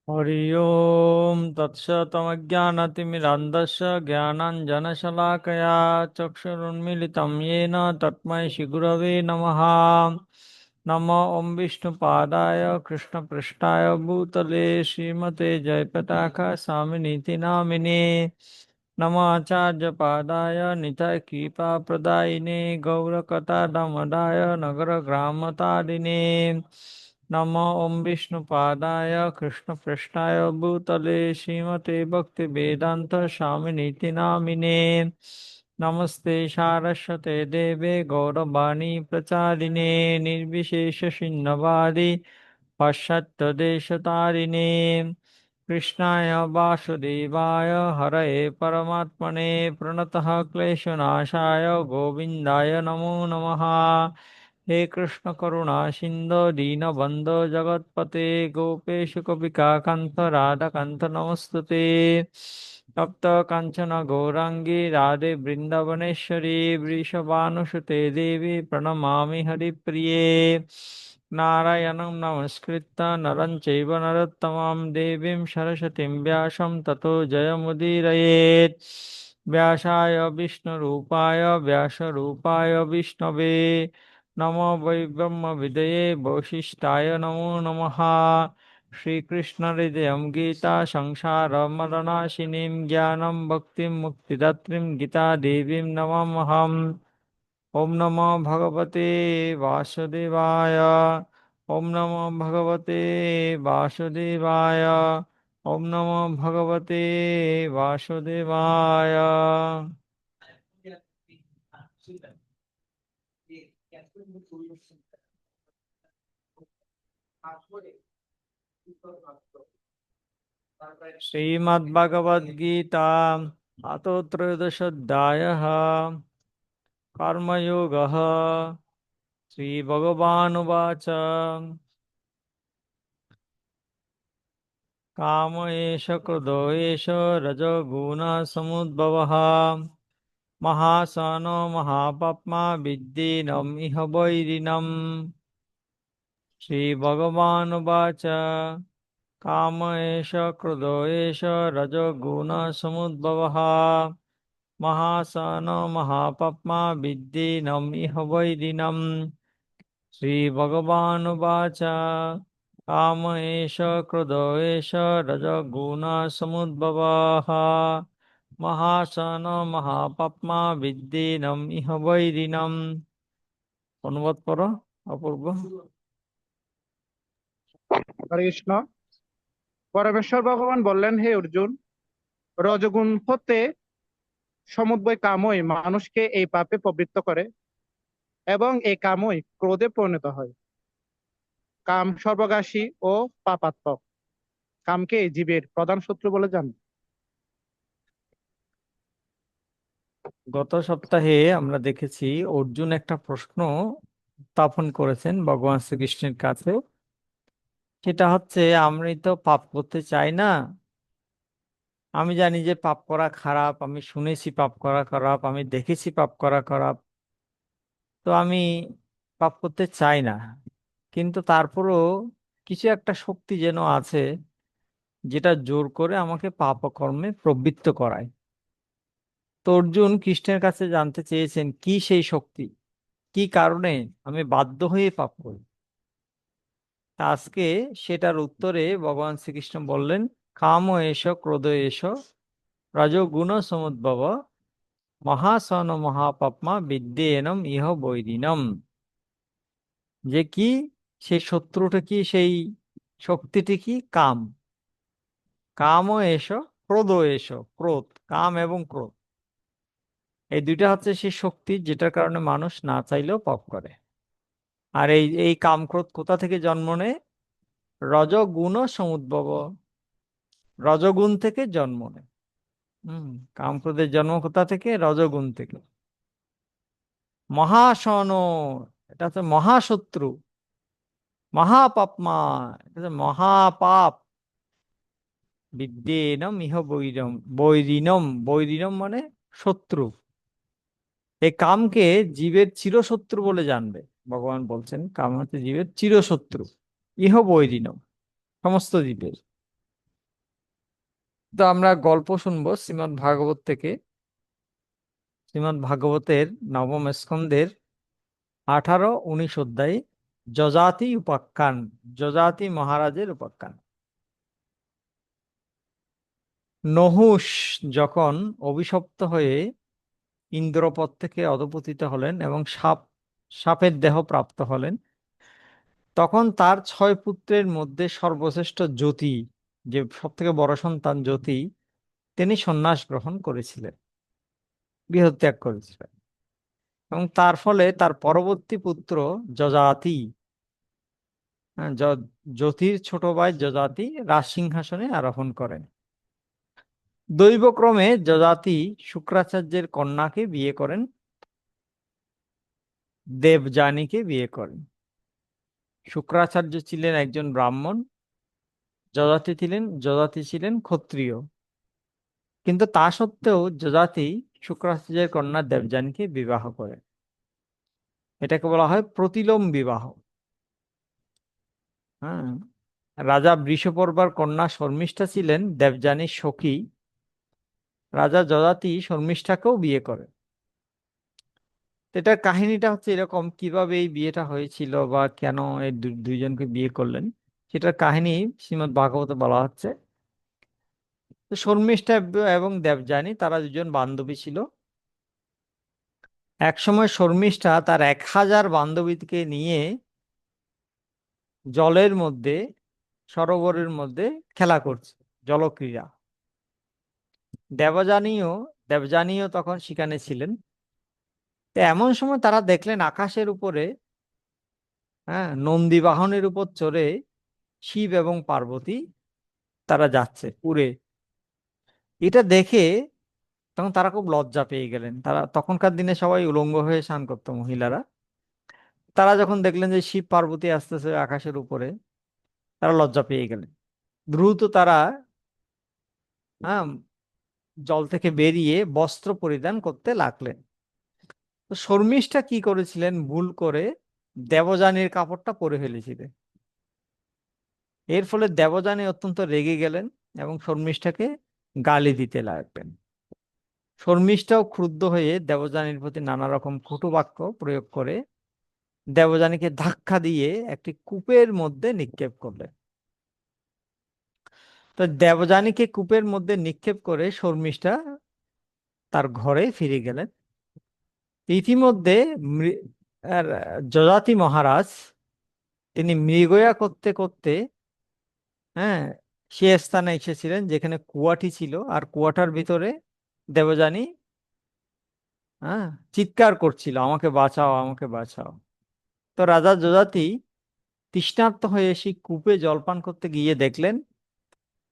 हरि ओम तत्सतमज्ञानतिमिरान्धस्य ज्ञानाञ्जनशलाकया चक्षुरुन्मीलितं येन तस्मै श्रीगुरवे नमः। नमो ॐ विष्णुपादाय कृष्णपृष्ठाय भूतले श्रीमते जयपताका स्वामिनीति नामिने। नमः आचार्यपादाय निताय कृपाप्रदायिने गौरकथादामोदाय नगरग्रामतारिणे। नमो ॐ विष्णुपादाय कृष्णपृष्ठाय भूतले श्रीमते भक्तिवेदान्त स्वामिनीति नामिने। नमस्ते सारस्वते देवे गौरवाणी प्रचारिणे निर्विशेषशून्यवादी पाश्चात्यदेशतारिणे। कृष्णाय वासुदेवाय हरये परमात्मने प्रणतः क्लेशनाशाय गोविन्दाय नमो नमः। हे कृष्ण करुणा सिन्धो दीनबन्धो जगत्पते गोपेश कविकान्त राधाकान्त नमस्तुते। तप्त काञ्चन गौराङ्गी राधे वृन्दावनेश्वरी वृषभानुसुते देवी प्रणमामि हरिप्रिये। नारायणं नमस्कृत्य नरं चैव नरोत्तमं देवीं सरस्वतीं व्यासं ततो जयमुदीरयेत्। व्यासाय विष्णुरूपाय व्यासरूपाय विष्णवे नमो वै ब्रह्मविदये वसिष्ठाय नमो नमः। श्रीकृष्णहृदयं गीता संसारमरणाशिनीं ज्ञानं भक्तिं मुक्तिदात्रीं गीतादेवीं नमाम्यहम्। ॐ नमो भगवते वासुदेवाय। ॐ नमो भगवते वासुदेवाय। ॐ नमो भगवते वासुदेवाय। श्रीमद्भगवद्गीता अथ त्रयोदशोऽध्यायः कर्मयोगः। श्रीभगवानुवाच काम एष क्रोधो एष रजोगुणसमुद्भवः महासनो महापाप्मा विद्धेनम् इह वैरिणम्। श्रीभगवानुवाच काम एष क्रोधो एष रजोगुणसमुद्भवः महासनो महापाप्मा विद्धेनम् इह वैरिणम्। श्रीभगवानुवाच काम एष क्रोधो एष रजोगुणसमुद्भवः महासन महापाप्मा विद्धेनम् ইহ বৈরিণম। অনুবাদ করো অপূর্ব। হরে কৃষ্ণ। পরমেশ্বর ভগবান বললেন, হে অর্জুন, রজগুণ হতে সমুদ্ভয় কামই মানুষকে এই পাপে প্রবৃত্ত করে এবং এই কামই ক্রোধে পরিণত হয়। কাম সর্বগ্রাসী ও পাপাত্মক। কামকে জীবের প্রধান শত্রু বলে জান। গত সপ্তাহে আমরা দেখেছি অর্জুন একটা প্রশ্ন উত্থাপন করেছেন ভগবান শ্রীকৃষ্ণের কাছে। সেটা হচ্ছে, আমি তো পাপ করতে চাই না, আমি জানি যে পাপ করা খারাপ, আমি শুনেছি পাপ করা খারাপ, আমি দেখেছি পাপ করা খারাপ, তো আমি পাপ করতে চাই না। কিন্তু তারপরও কিছু একটা শক্তি যেন আছে যেটা জোর করে আমাকে পাপ কর্মে প্রবৃত্ত করায়। তো অর্জুন কৃষ্ণের কাছে জানতে চেয়েছেন কি সেই শক্তি, কি কারণে আমি বাধ্য হয়ে পাপ করি। তা আজকে সেটার উত্তরে ভগবান শ্রীকৃষ্ণ বললেন, কাম এষ ক্রোধ এষ রজোগুণ সমুদ্ভব মহাসন মহাপাপ্মা বিদ্যেনম ইহ বৈরিণম। যে কি সেই শত্রুটা, কি সেই শক্তিটি, কি কাম। কাম এসো ক্রোধ এসো, ক্রোধ, কাম এবং ক্রোধ, এই দুইটা হচ্ছে সেই শক্তি যেটার কারণে মানুষ না চাইলেও পাপ করে। আর এই এই কাম ক্রোধ কোথা থেকে জন্ম নেয়? রজগুণ সমুদ্ভব, রজগুণ থেকে জন্ম নেয়। কাম ক্রোধের জন্ম কোথা থেকে? রজগুণ থেকে। মহাসন, এটা হচ্ছে মহাশত্রু। মহাপাপমা, এটা হচ্ছে মহাপাপ। বিদ্যেনম ইহ বৈরম, বৈরিণম, বৈরিণম মানে শত্রু। এই কামকে জীবের চিরশত্রু বলে জানবে। ভগবান বলছেন কাম হচ্ছে জীবের চিরশত্রু। ইহ বৈরিণম, সমস্ত জীবের। তো আমরা গল্প শুনবো শ্রীমদ্ ভাগবত থেকে। শ্রীমদ্ ভাগবতের নবম স্কন্ধের 18-19 অধ্যায়, যযাতি উপাখ্যান, যযাতি মহারাজের উপাখ্যান। নহুষ যখন অভিশপ্ত হয়ে ইন্দ্রপদ থেকে অধপতিত হলেন এবং সাপের দেহ প্রাপ্ত হলেন, তখন তার 6 পুত্রের মধ্যে সর্বশ্রেষ্ঠ যতি, যে সব থেকে বড় সন্তান যতি, তিনি সন্ন্যাস গ্রহণ করেছিলেন, গৃহত্যাগ করেছিলেন। এবং তার ফলে তার পরবর্তী পুত্র যযাতি, যতির ছোট ভাই যযাতি রাজসিংহাসনে আরোহণ করেন। দৈবক্রমে যযাতি শুক্রাচার্যের কন্যাকে বিয়ে করেন, দেবযানীকে বিয়ে করেন। শুক্রাচার্য ছিলেন একজন ব্রাহ্মণ, যযাতি ছিলেন ক্ষত্রিয়। কিন্তু তা সত্ত্বেও যযাতি শুক্রাচার্যের কন্যা দেবযানীকে বিবাহ করেন। এটাকে বলা হয় প্রতিলোম বিবাহ। হ্যাঁ, রাজা বৃষপর্বার কন্যা শর্মিষ্ঠা ছিলেন দেবযানীর সখী। রাজা যযাতি শর্মিষ্ঠাকেও বিয়ে করেন। তো এটার কাহিনীটা হচ্ছে এরকম, কিভাবে এই বিয়েটা হয়েছিল বা কেন এই দুইজনকে বিয়ে করলেন, সেটার কাহিনী শ্রীমদ্ ভাগবতে বলা হচ্ছে। তো শর্মিষ্ঠা এবং দেবযানী তারা দুজন বান্ধবী ছিল। একসময় শর্মিষ্ঠা তার 1000 বান্ধবীকে নিয়ে জলের মধ্যে, সরোবরের মধ্যে খেলা করছে, জলক্রীড়া। দেবযানীও দেবযানীও তখন সেখানে ছিলেন। তো এমন সময় তারা দেখলেন আকাশের উপরে, নন্দী বাহনের উপর চড়ে শিব এবং পার্বতী তারা যাচ্ছে উড়ে। এটা দেখে তখন তারা খুব লজ্জা পেয়ে গেলেন। তারা তখনকার দিনে সবাই উলঙ্গ হয়ে স্নান করতো, মহিলারা। তারা যখন দেখলেন যে শিব পার্বতী আসতেছে আকাশের উপরে, তারা লজ্জা পেয়ে গেলেন। দ্রুত তারা হ্যাঁ জল থেকে বেরিয়ে বস্ত্র পরিধান করতে লাগলেন। তো শর্মিষ্ঠা কি করেছিলেন, ভুল করে দেবযানীর কাপড়টা পরে ফেলেছিলেন। এর ফলে দেবযানী অত্যন্ত রেগে গেলেন এবং শর্মিষ্ঠাকে গালি দিতে লাগলেন। শর্মিষ্ঠাও ক্রুদ্ধ হয়ে দেবযানীর প্রতি নানা রকম কটু বাক্য প্রয়োগ করে দেবযানীকে ধাক্কা দিয়ে একটি কূপের মধ্যে নিক্ষেপ করলেন। তো দেবযানীকে কূপের মধ্যে নিক্ষেপ করে শর্মিষ্ঠা তার ঘরে ফিরে গেলেন। ইতিমধ্যে মৃ- আর যযাতি মহারাজ তিনি মৃগয়া করতে করতে হ্যাঁ সে স্থানে এসেছিলেন যেখানে কুয়াটি ছিল, আর কুয়াটার ভিতরে দেবযানী হ্যাঁ চিৎকার করছিল, আমাকে বাঁচাও, আমাকে বাঁচাও। তো রাজা যযাতি তৃষ্ণার্ত হয়ে সেই কূপে জলপান করতে গিয়ে দেখলেন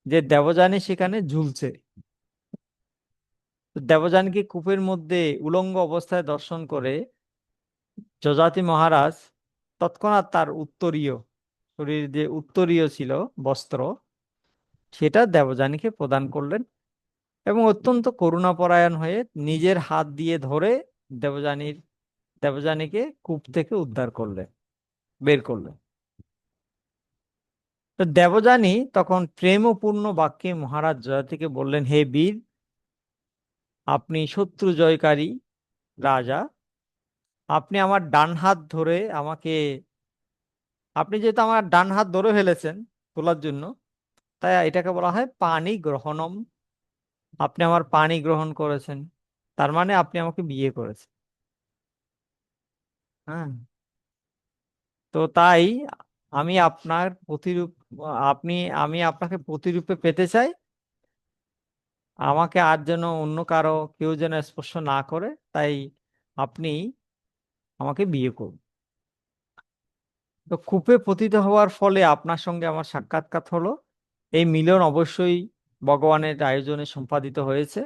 যে দেবযানী সেখানে ঝুলছে। তো দেবযানীকে কূপের মধ্যে উলঙ্গ অবস্থায় দর্শন করে যযাতি মহারাজ তৎক্ষণাৎ তার উত্তরীয়, শরীর যে উত্তরীয় ছিল বস্ত্র, সেটা দেবযানীকে প্রদান করলেন এবং অত্যন্ত করুণাপরায়ণ হয়ে নিজের হাত দিয়ে ধরে দেবযানীকে কূপ থেকে উদ্ধার করলেন, বের করলেন। তো দেবযানী তখন প্রেমপূর্ণ বাক্যে মহারাজ যযাতিকে বললেন, হে বীর, আপনি শত্রু জয়কারী রাজা, আপনি আমার ডান হাত ধরে আমাকে, আপনি যেহেতু আমার ডান হাত ধরে ফেলেছেন তোলার জন্য, তাই এটাকে বলা হয় পানি গ্রহণম। আপনি আমার পানি গ্রহণ করেছেন, তার মানে আপনি আমাকে বিয়ে করেছেন। হ্যাঁ, তো তাই আমি আপনার প্রতিরূপ, আপনি আমি আপনাকে প্রতিরূপে পেতে চাই। আমাকে আর যেন অন্য কারো কেউ যেন স্পর্শ না করে, তাই আপনি আমাকে বিয়ে করুন। তো কূপে পতিত হওয়ার ফলে আপনার সঙ্গে আমার সাক্ষাৎকার হলো। এই মিলন অবশ্যই ভগবানের আয়োজনে সম্পাদিত হয়েছে।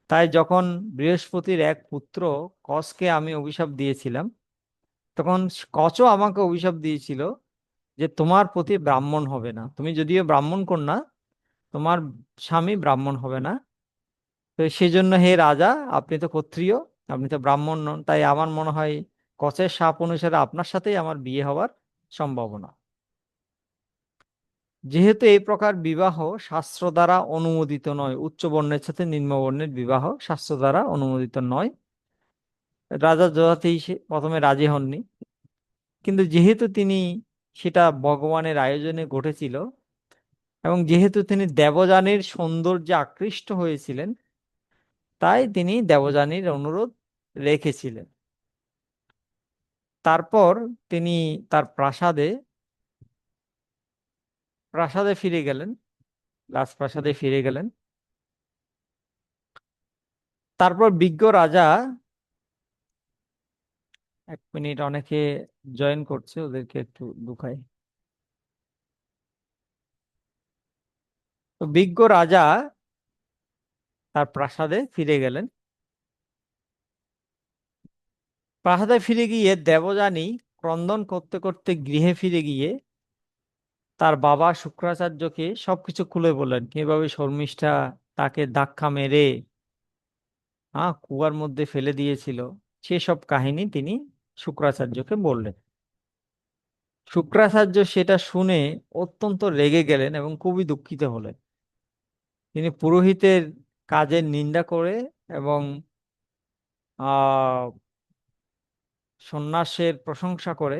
তাই যখন বৃহস্পতির এক পুত্র কচকে আমি অভিশাপ দিয়েছিলাম, তখন কচও আমাকে অভিশাপ দিয়েছিল যে তোমার প্রতি ব্রাহ্মণ হবে না, তুমি যদিও ব্রাহ্মণ কন্যা, তোমার স্বামী ব্রাহ্মণ হবে না। তো সেই জন্য হে রাজা, আপনি তো ক্ষত্রিয়, আপনি তো ব্রাহ্মণ নন, তাই আমার মনে হয় কচের শাপ অনুসারে আপনার সাথেই আমার বিয়ে হওয়ার সম্ভাবনা। যেহেতু এই প্রকার বিবাহ শাস্ত্র দ্বারা অনুমোদিত নয়, উচ্চ বর্ণের সাথে নিম্ন বর্ণের বিবাহ শাস্ত্র দ্বারা অনুমোদিত নয়, রাজা যথার্থই প্রথমে রাজি হননি। কিন্তু যেহেতু তিনি সেটা ভগবানের আয়োজনে ঘটেছিল, এবং যেহেতু তিনি দেবযানীর সৌন্দর্যে আকৃষ্ট হয়েছিলেন, তাই তিনি দেবযানীর অনুরোধ রেখেছিলেন। তারপর তিনি তার প্রাসাদে প্রাসাদে ফিরে গেলেন, রাজপ্রাসাদে ফিরে গেলেন। তারপর বিজ্ঞ রাজা, এক মিনিট, অনেকে জয়েন করছে, ওদেরকে একটু ঢুকাই। তো বিজ্ঞ রাজা তার প্রাসাদে ফিরে গেলেন। প্রাসাদে ফিরে গিয়ে দেবযানী ক্রন্দন করতে করতে গৃহে ফিরে গিয়ে তার বাবা শুক্রাচার্যকে সবকিছু খুলে বললেন, কিভাবে শর্মিষ্ঠা তাকে ধাক্কা মেরে কুয়ার মধ্যে ফেলে দিয়েছিল। সেসব কাহিনী তিনি শুক্রাচার্যকে বললেন। শুক্রাচার্য সেটা শুনে অত্যন্ত রেগে গেলেন এবং খুবই দুঃখিত হলেন। তিনি পুরোহিতের কাজের নিন্দা করে এবং আহ সন্ন্যাসের প্রশংসা করে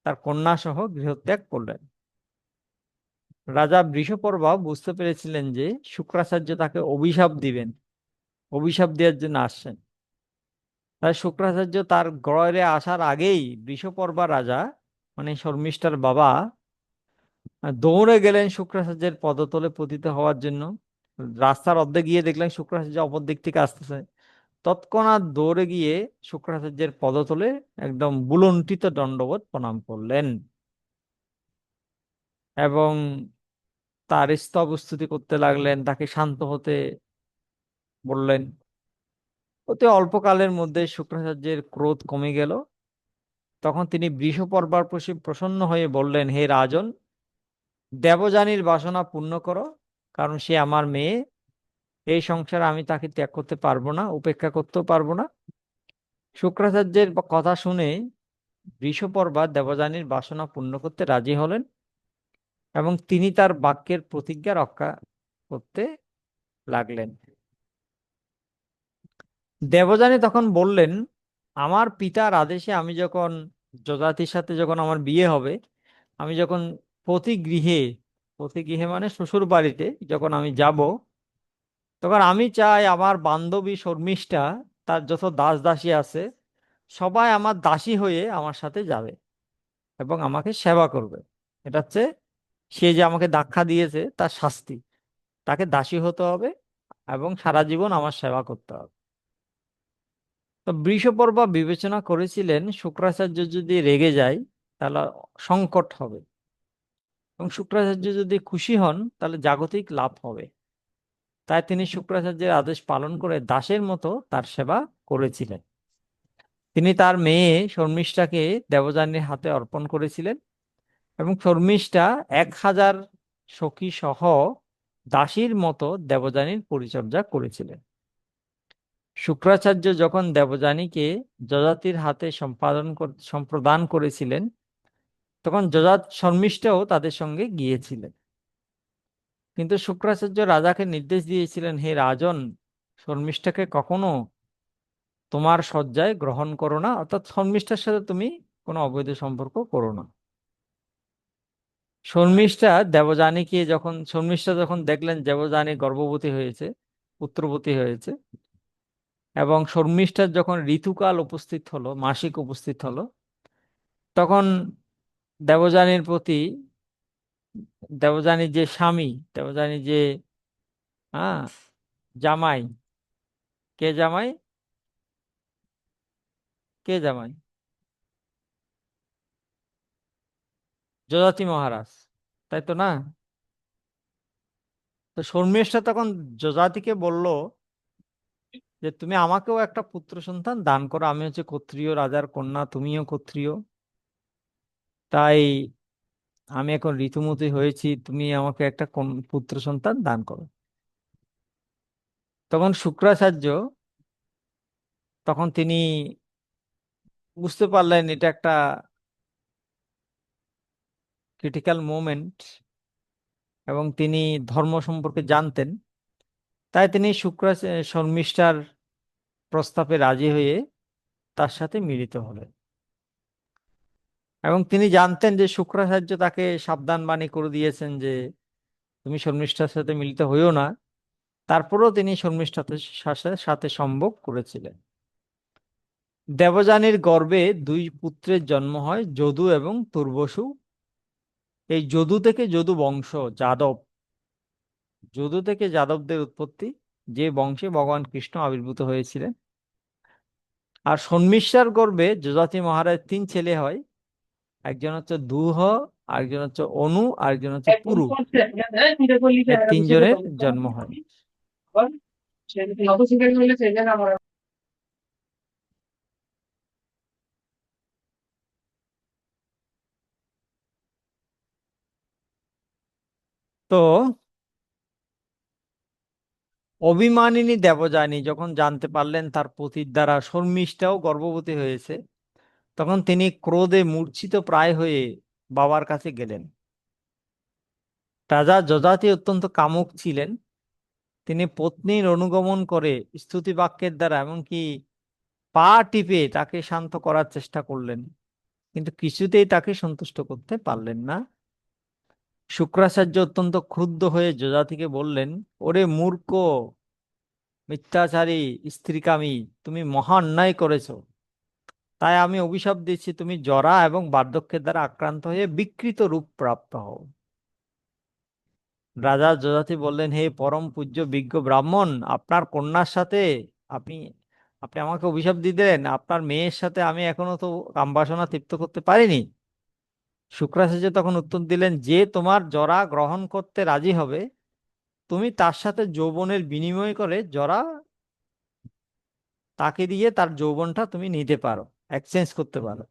তার কন্যা সহ গৃহত্যাগ করলেন। রাজা বৃষপর্বা বুঝতে পেরেছিলেন যে শুক্রাচার্য তাকে অভিশাপ দিবেন, অভিশাপ দেওয়ার জন্য আসছেন। তাই শুক্রাচার্য তার গড়ে আসার আগেই বৃষপর্বা রাজা, মানে শর্মিষ্ঠার বাবা, দৌড়ে গেলেন শুক্রাচার্যের পদতলে পতিত হওয়ার জন্য। রাস্তার অর্ধে গিয়ে দেখলেন শুক্রাচার্য অপর দিক থেকে আসতেছে। তৎক্ষণাৎ দৌড়ে গিয়ে শুক্রাচার্যের পদতলে একদম বুলন্টিত দণ্ডবত প্রণাম করলেন এবং তার স্তবস্তুতি করতে লাগলেন, তাকে শান্ত হতে বললেন। অতি অল্পকালের মধ্যে শুক্রাচার্যের ক্রোধ কমে গেল। তখন তিনি বৃষপর্বার প্রতি প্রসন্ন হয়ে বললেন, হে রাজন, দেবযানীর বাসনা পূর্ণ করো, কারণ সে আমার মেয়ে। এই সংসারে আমি তাকে ত্যাগ করতে পারবো না, উপেক্ষা করতেও পারবো না। শুক্রাচার্যের কথা শুনে বৃষপর্বা দেবযানীর বাসনা পূর্ণ করতে রাজি হলেন এবং তিনি তার বাক্যের প্রতিজ্ঞা রক্ষা করতে লাগলেন। দেবযানী তখন বললেন, আমার পিতার আদেশে আমি যখন যযাতির সাথে যখন আমার বিয়ে হবে, আমি যখন প্রতি গৃহে, প্রতি গৃহে মানে শ্বশুর বাড়িতে যখন আমি যাব, তখন আমি চাই আমার বান্ধবী শর্মিষ্ঠা, তার যত দাস দাসী আছে, সবাই আমার দাসী হয়ে আমার সাথে যাবে এবং আমাকে সেবা করবে। এটা হচ্ছে সে যে আমাকে ধাক্কা দিয়েছে তার শাস্তি। তাকে দাসী হতে হবে এবং সারা জীবন আমার সেবা করতে হবে। তো বৃষপর্বা বিবেচনা করেছিলেন শুক্রাচার্য যদি রেগে যায় তাহলে সংকট হবে, এবং শুক্রাচার্য যদি খুশি হন তাহলে জাগতিক লাভ হবে। তাই তিনি শুক্রাচার্যের আদেশ পালন করে দাসের মতো তার সেবা করেছিলেন। তিনি তার মেয়ে শর্মিষ্ঠাকে দেবযানীর হাতে অর্পণ করেছিলেন এবং শর্মিষ্ঠা 1000 সখী সহ দাসীর মতো দেবযানীর পরিচর্যা করেছিলেন। শুক্রাচার্য যখন দেবযানীকে যযাতির হাতে সম্প্রদান করেছিলেন, তখন যযাত শর্মিষ্ঠাও তাদের সঙ্গে গিয়েছিলেন। কিন্তু শুক্রাচার্য রাজাকে নির্দেশ দিয়েছিলেন, হে রাজন, শর্মিষ্ঠাকে কখনো তোমার শয্যায় গ্রহণ করো না, অর্থাৎ শর্মিষ্ঠার সাথে তুমি কোনো অবৈধ সম্পর্ক করো না। শর্মিষ্ঠা যখন দেখলেন দেবযানী গর্ভবতী হয়েছে, পুত্রবতী হয়েছে, এবং শর্মিষ্ঠার যখন ঋতুকাল উপস্থিত হলো, মাসিক উপস্থিত হলো, তখন দেবযানীর প্রতি, দেবযানীর যে স্বামী, দেবযানীর যে হ্যাঁ জামাই, কে জামাই, কে জামাই, যযাতি মহারাজ, তাই তো না? তো শর্মিষ্ঠা তখন যযাতিকে বলল যে তুমি আমাকেও একটা পুত্র সন্তান দান করো, আমি হচ্ছে ক্ষত্রিয় রাজার কন্যা, তুমিও ক্ষত্রিয়, তাই আমি এখন ঋতুমতী হয়েছি, তুমি আমাকে একটা পুত্র সন্তান দান করো। তখন শুক্রাচার্য, তখন তিনি বুঝতে পারলেন এটা একটা ক্রিটিক্যাল মোমেন্ট, এবং তিনি ধর্ম সম্পর্কে জানতেন। তাই তিনি শর্মিষ্ঠার প্রস্তাবে রাজি হয়ে তার সাথে মিলিত হলেন। এবং তিনি জানতেন যে শুক্রাচার্য তাকে সাবধান বাণী করে দিয়েছেন যে তুমি শর্মিষ্ঠার সাথে মিলিত হইও না। তারপরেও তিনি শর্মিষ্ঠার সাথে সাথে সম্ভোগ করেছিলেন। দেবযানীর গর্ভে দুই পুত্রের জন্ম হয়, যদু এবং তুর্বসু। এই যদু থেকে যদু বংশ, যাদব, যদু থেকে যাদবদের উৎপত্তি, যে বংশে ভগবান কৃষ্ণ আবির্ভূত হয়েছিলেন। আর শর্মিষ্ঠার গর্ভে যযাতি মহারাজ তিন ছেলে হয়। একজন হচ্ছে দুহ, আরেকজন হচ্ছে অনু, আরেকজন হচ্ছে পুরু। এই তিনজনের জন্ম হয়। তো অভিমানিনী দেবযানী যখন জানতে পারলেন তার পতির দ্বারা শর্মিষ্ঠাও গর্ভবতী হয়েছে, তখন তিনি ক্রোধে মূর্ছিত প্রায় হয়ে বাবার কাছে গেলেন। রাজা যযাতি অত্যন্ত কামুক ছিলেন। তিনি পত্নীর অনুগমন করে স্তুতি বাক্যের দ্বারা এমনকি পা টিপে তাকে শান্ত করার চেষ্টা করলেন, কিন্তু কিছুতেই তাকে সন্তুষ্ট করতে পারলেন না। শুক্রাচার্য অত্যন্ত ক্রুদ্ধ হয়ে যযাতিকে বললেন, ওরে মূর্খ, মিথ্যাচারী, স্ত্রীকামী, তুমি মহা অন্যায় করেছো। তাই আমি অভিশাপ দিচ্ছি, তুমি জরা এবং বার্ধক্যের দ্বারা আক্রান্ত হয়ে বিকৃত রূপ প্রাপ্ত হও। রাজা যযাতি বললেন, হে পরম পূজ্য বিজ্ঞ ব্রাহ্মণ, আপনার কন্যার সাথে আপনি আপনি আমাকে অভিশাপ দিলেন। আপনার মেয়ের সাথে আমি এখনো তো কামবাসনা তৃপ্ত করতে পারিনি। শুক্রাচার্য তখন উত্তর দিলেন, যে তোমার জরা গ্রহণ করতে রাজি হবে, তুমি তার সাথে যৌবনের বিনিময় করে জরা তাকে দিয়ে তার যৌবনটা তুমি নিতে পারো, এক্সচেঞ্জ করতে পারো।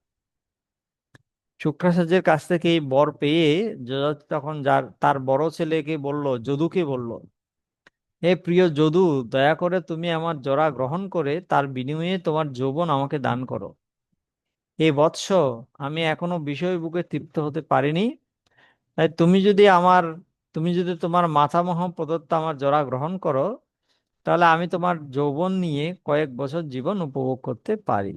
শুক্রাচার্যের কাছ থেকে এই বর পেয়ে যযাতি তখন তার বড় ছেলেকে বলল, যদুকে বলল, হে প্রিয় যদু, দয়া করে তুমি আমার জরা গ্রহণ করে তার বিনিময়ে তোমার যৌবন আমাকে দান করো। হে বৎস, আমি এখনো বিষয় বুকে তৃপ্ত হতে পারিনি। তাই তুমি যদি তোমার মাথামহ প্রদত্ত আমার জরা গ্রহণ করো, তাহলে আমি তোমার যৌবন নিয়ে কয়েক বছর জীবন উপভোগ করতে পারি।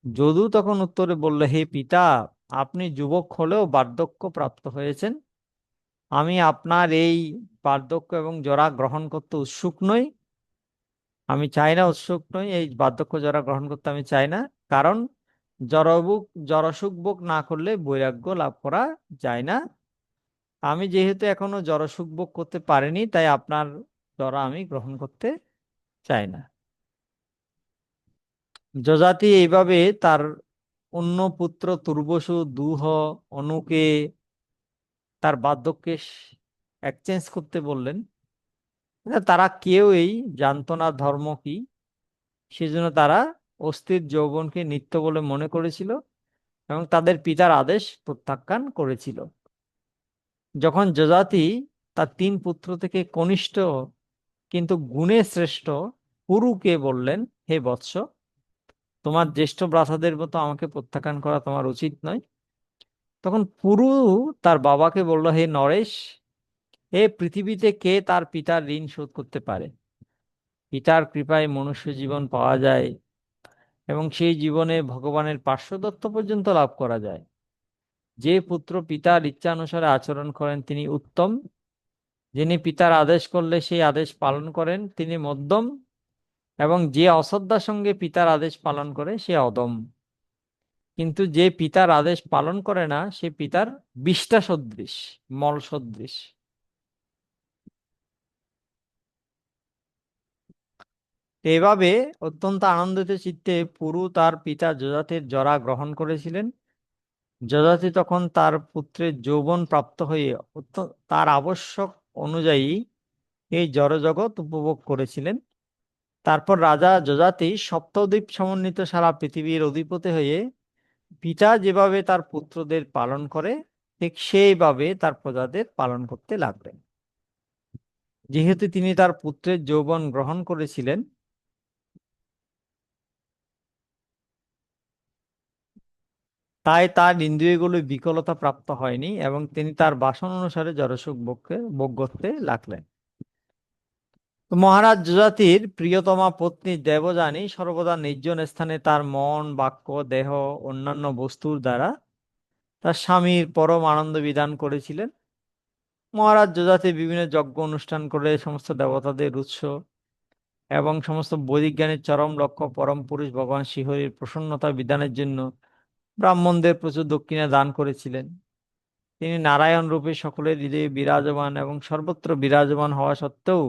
যদু তখন উত্তরে বলল, হে পিতা, আপনি যুবক হলেও বার্ধক্য প্রাপ্ত হয়েছেন। আমি আপনার এই বার্ধক্য এবং জরা গ্রহণ করতে উৎসুক নই। আমি চাই না, উৎসুক নই, এই বার্ধক্য জরা গ্রহণ করতে আমি চাই না। কারণ জড়বুক জড়সুখ ভোগ না করলে বৈরাগ্য লাভ করা যায় না। আমি যেহেতু এখনো জড়সুখ ভোগ করতে পারিনি, তাই আপনার জরা আমি গ্রহণ করতে চাই না। যযাতি এইভাবে তার অন্য পুত্র তুর্বসু, দুহ, অনুকে তার বার্ধক্যে এক্সচেঞ্জ করতে বললেন। কিন্তু তারা কেউই জানতো না ধর্ম কি। সেজন্য তারা অস্থির যৌবনকে নিত্য বলে মনে করেছিল এবং তাদের পিতার আদেশ প্রত্যাখ্যান করেছিল। যখন যযাতি তার তিন পুত্র থেকে কনিষ্ঠ কিন্তু গুণে শ্রেষ্ঠ পুরুকে বললেন, হে বৎস, তোমার জ্যেষ্ঠ ভ্রাতাদের মতো আমাকে প্রত্যাখ্যান করা তোমার উচিত নয়। তখন পুরু তার বাবাকে বলল, হে নরেশ, পৃথিবীতে কে তার পিতার ঋণ শোধ করতে পারে? পিতার কৃপায় মনুষ্য জীবন পাওয়া যায় এবং সেই জীবনে ভগবানের পার্শ্বদত্ত পর্যন্ত লাভ করা যায়। যে পুত্র পিতার ইচ্ছানুসারে আচরণ করেন তিনি উত্তম। যিনি পিতার আদেশ করলে সেই আদেশ পালন করেন তিনি মধ্যম। এবং যে অশ্রদ্ধার সঙ্গে পিতার আদেশ পালন করে সে অদম। কিন্তু যে পিতার আদেশ পালন করে না সে পিতার বিষ্ঠা সদৃশ, মল সদৃশ। এভাবে অত্যন্ত আনন্দিত চিত্তে পুরু তার পিতা যযাতির জরা গ্রহণ করেছিলেন। যযাতি তখন তার পুত্রের যৌবন প্রাপ্ত হয়ে তার আবশ্যক অনুযায়ী এই জড়জগৎ উপভোগ করেছিলেন। তারপর রাজা যযাতি সপ্তদ্বীপ সমন্বিত সারা পৃথিবীর অধিপতি হয়ে পিতা যেভাবে তার পুত্রদের পালন করে ঠিক সেইভাবে তার প্রজাদের পালন করতে লাগলেন। যেহেতু তিনি তার পুত্রের যৌবন গ্রহণ করেছিলেন, তাই তার ইন্দ্রিয়গুলো বিকলতা প্রাপ্ত হয়নি এবং তিনি তার বাসনা অনুসারে জড়সুখ ভোগ করতে লাগলেন। তো মহারাজ যযাতির প্রিয়তমা পত্নী দেবযানী সর্বদা নির্জন স্থানে তার মন, বাক্য, দেহ, অন্যান্য বস্তুর দ্বারা তার স্বামীর পরম আনন্দ বিধান করেছিলেন। মহারাজ যযাতি বিভিন্ন যজ্ঞ অনুষ্ঠান করে সমস্ত দেবতাদের উৎস এবং সমস্ত বৈদিক জ্ঞানের চরম লক্ষ্য পরম পুরুষ ভগবান শ্রীহরির প্রসন্নতা বিধানের জন্য ব্রাহ্মণদের প্রচুর দক্ষিণা দান করেছিলেন। তিনি নারায়ণ রূপে সকলের হৃদয়ে বিরাজমান এবং সর্বত্র বিরাজমান হওয়া সত্ত্বেও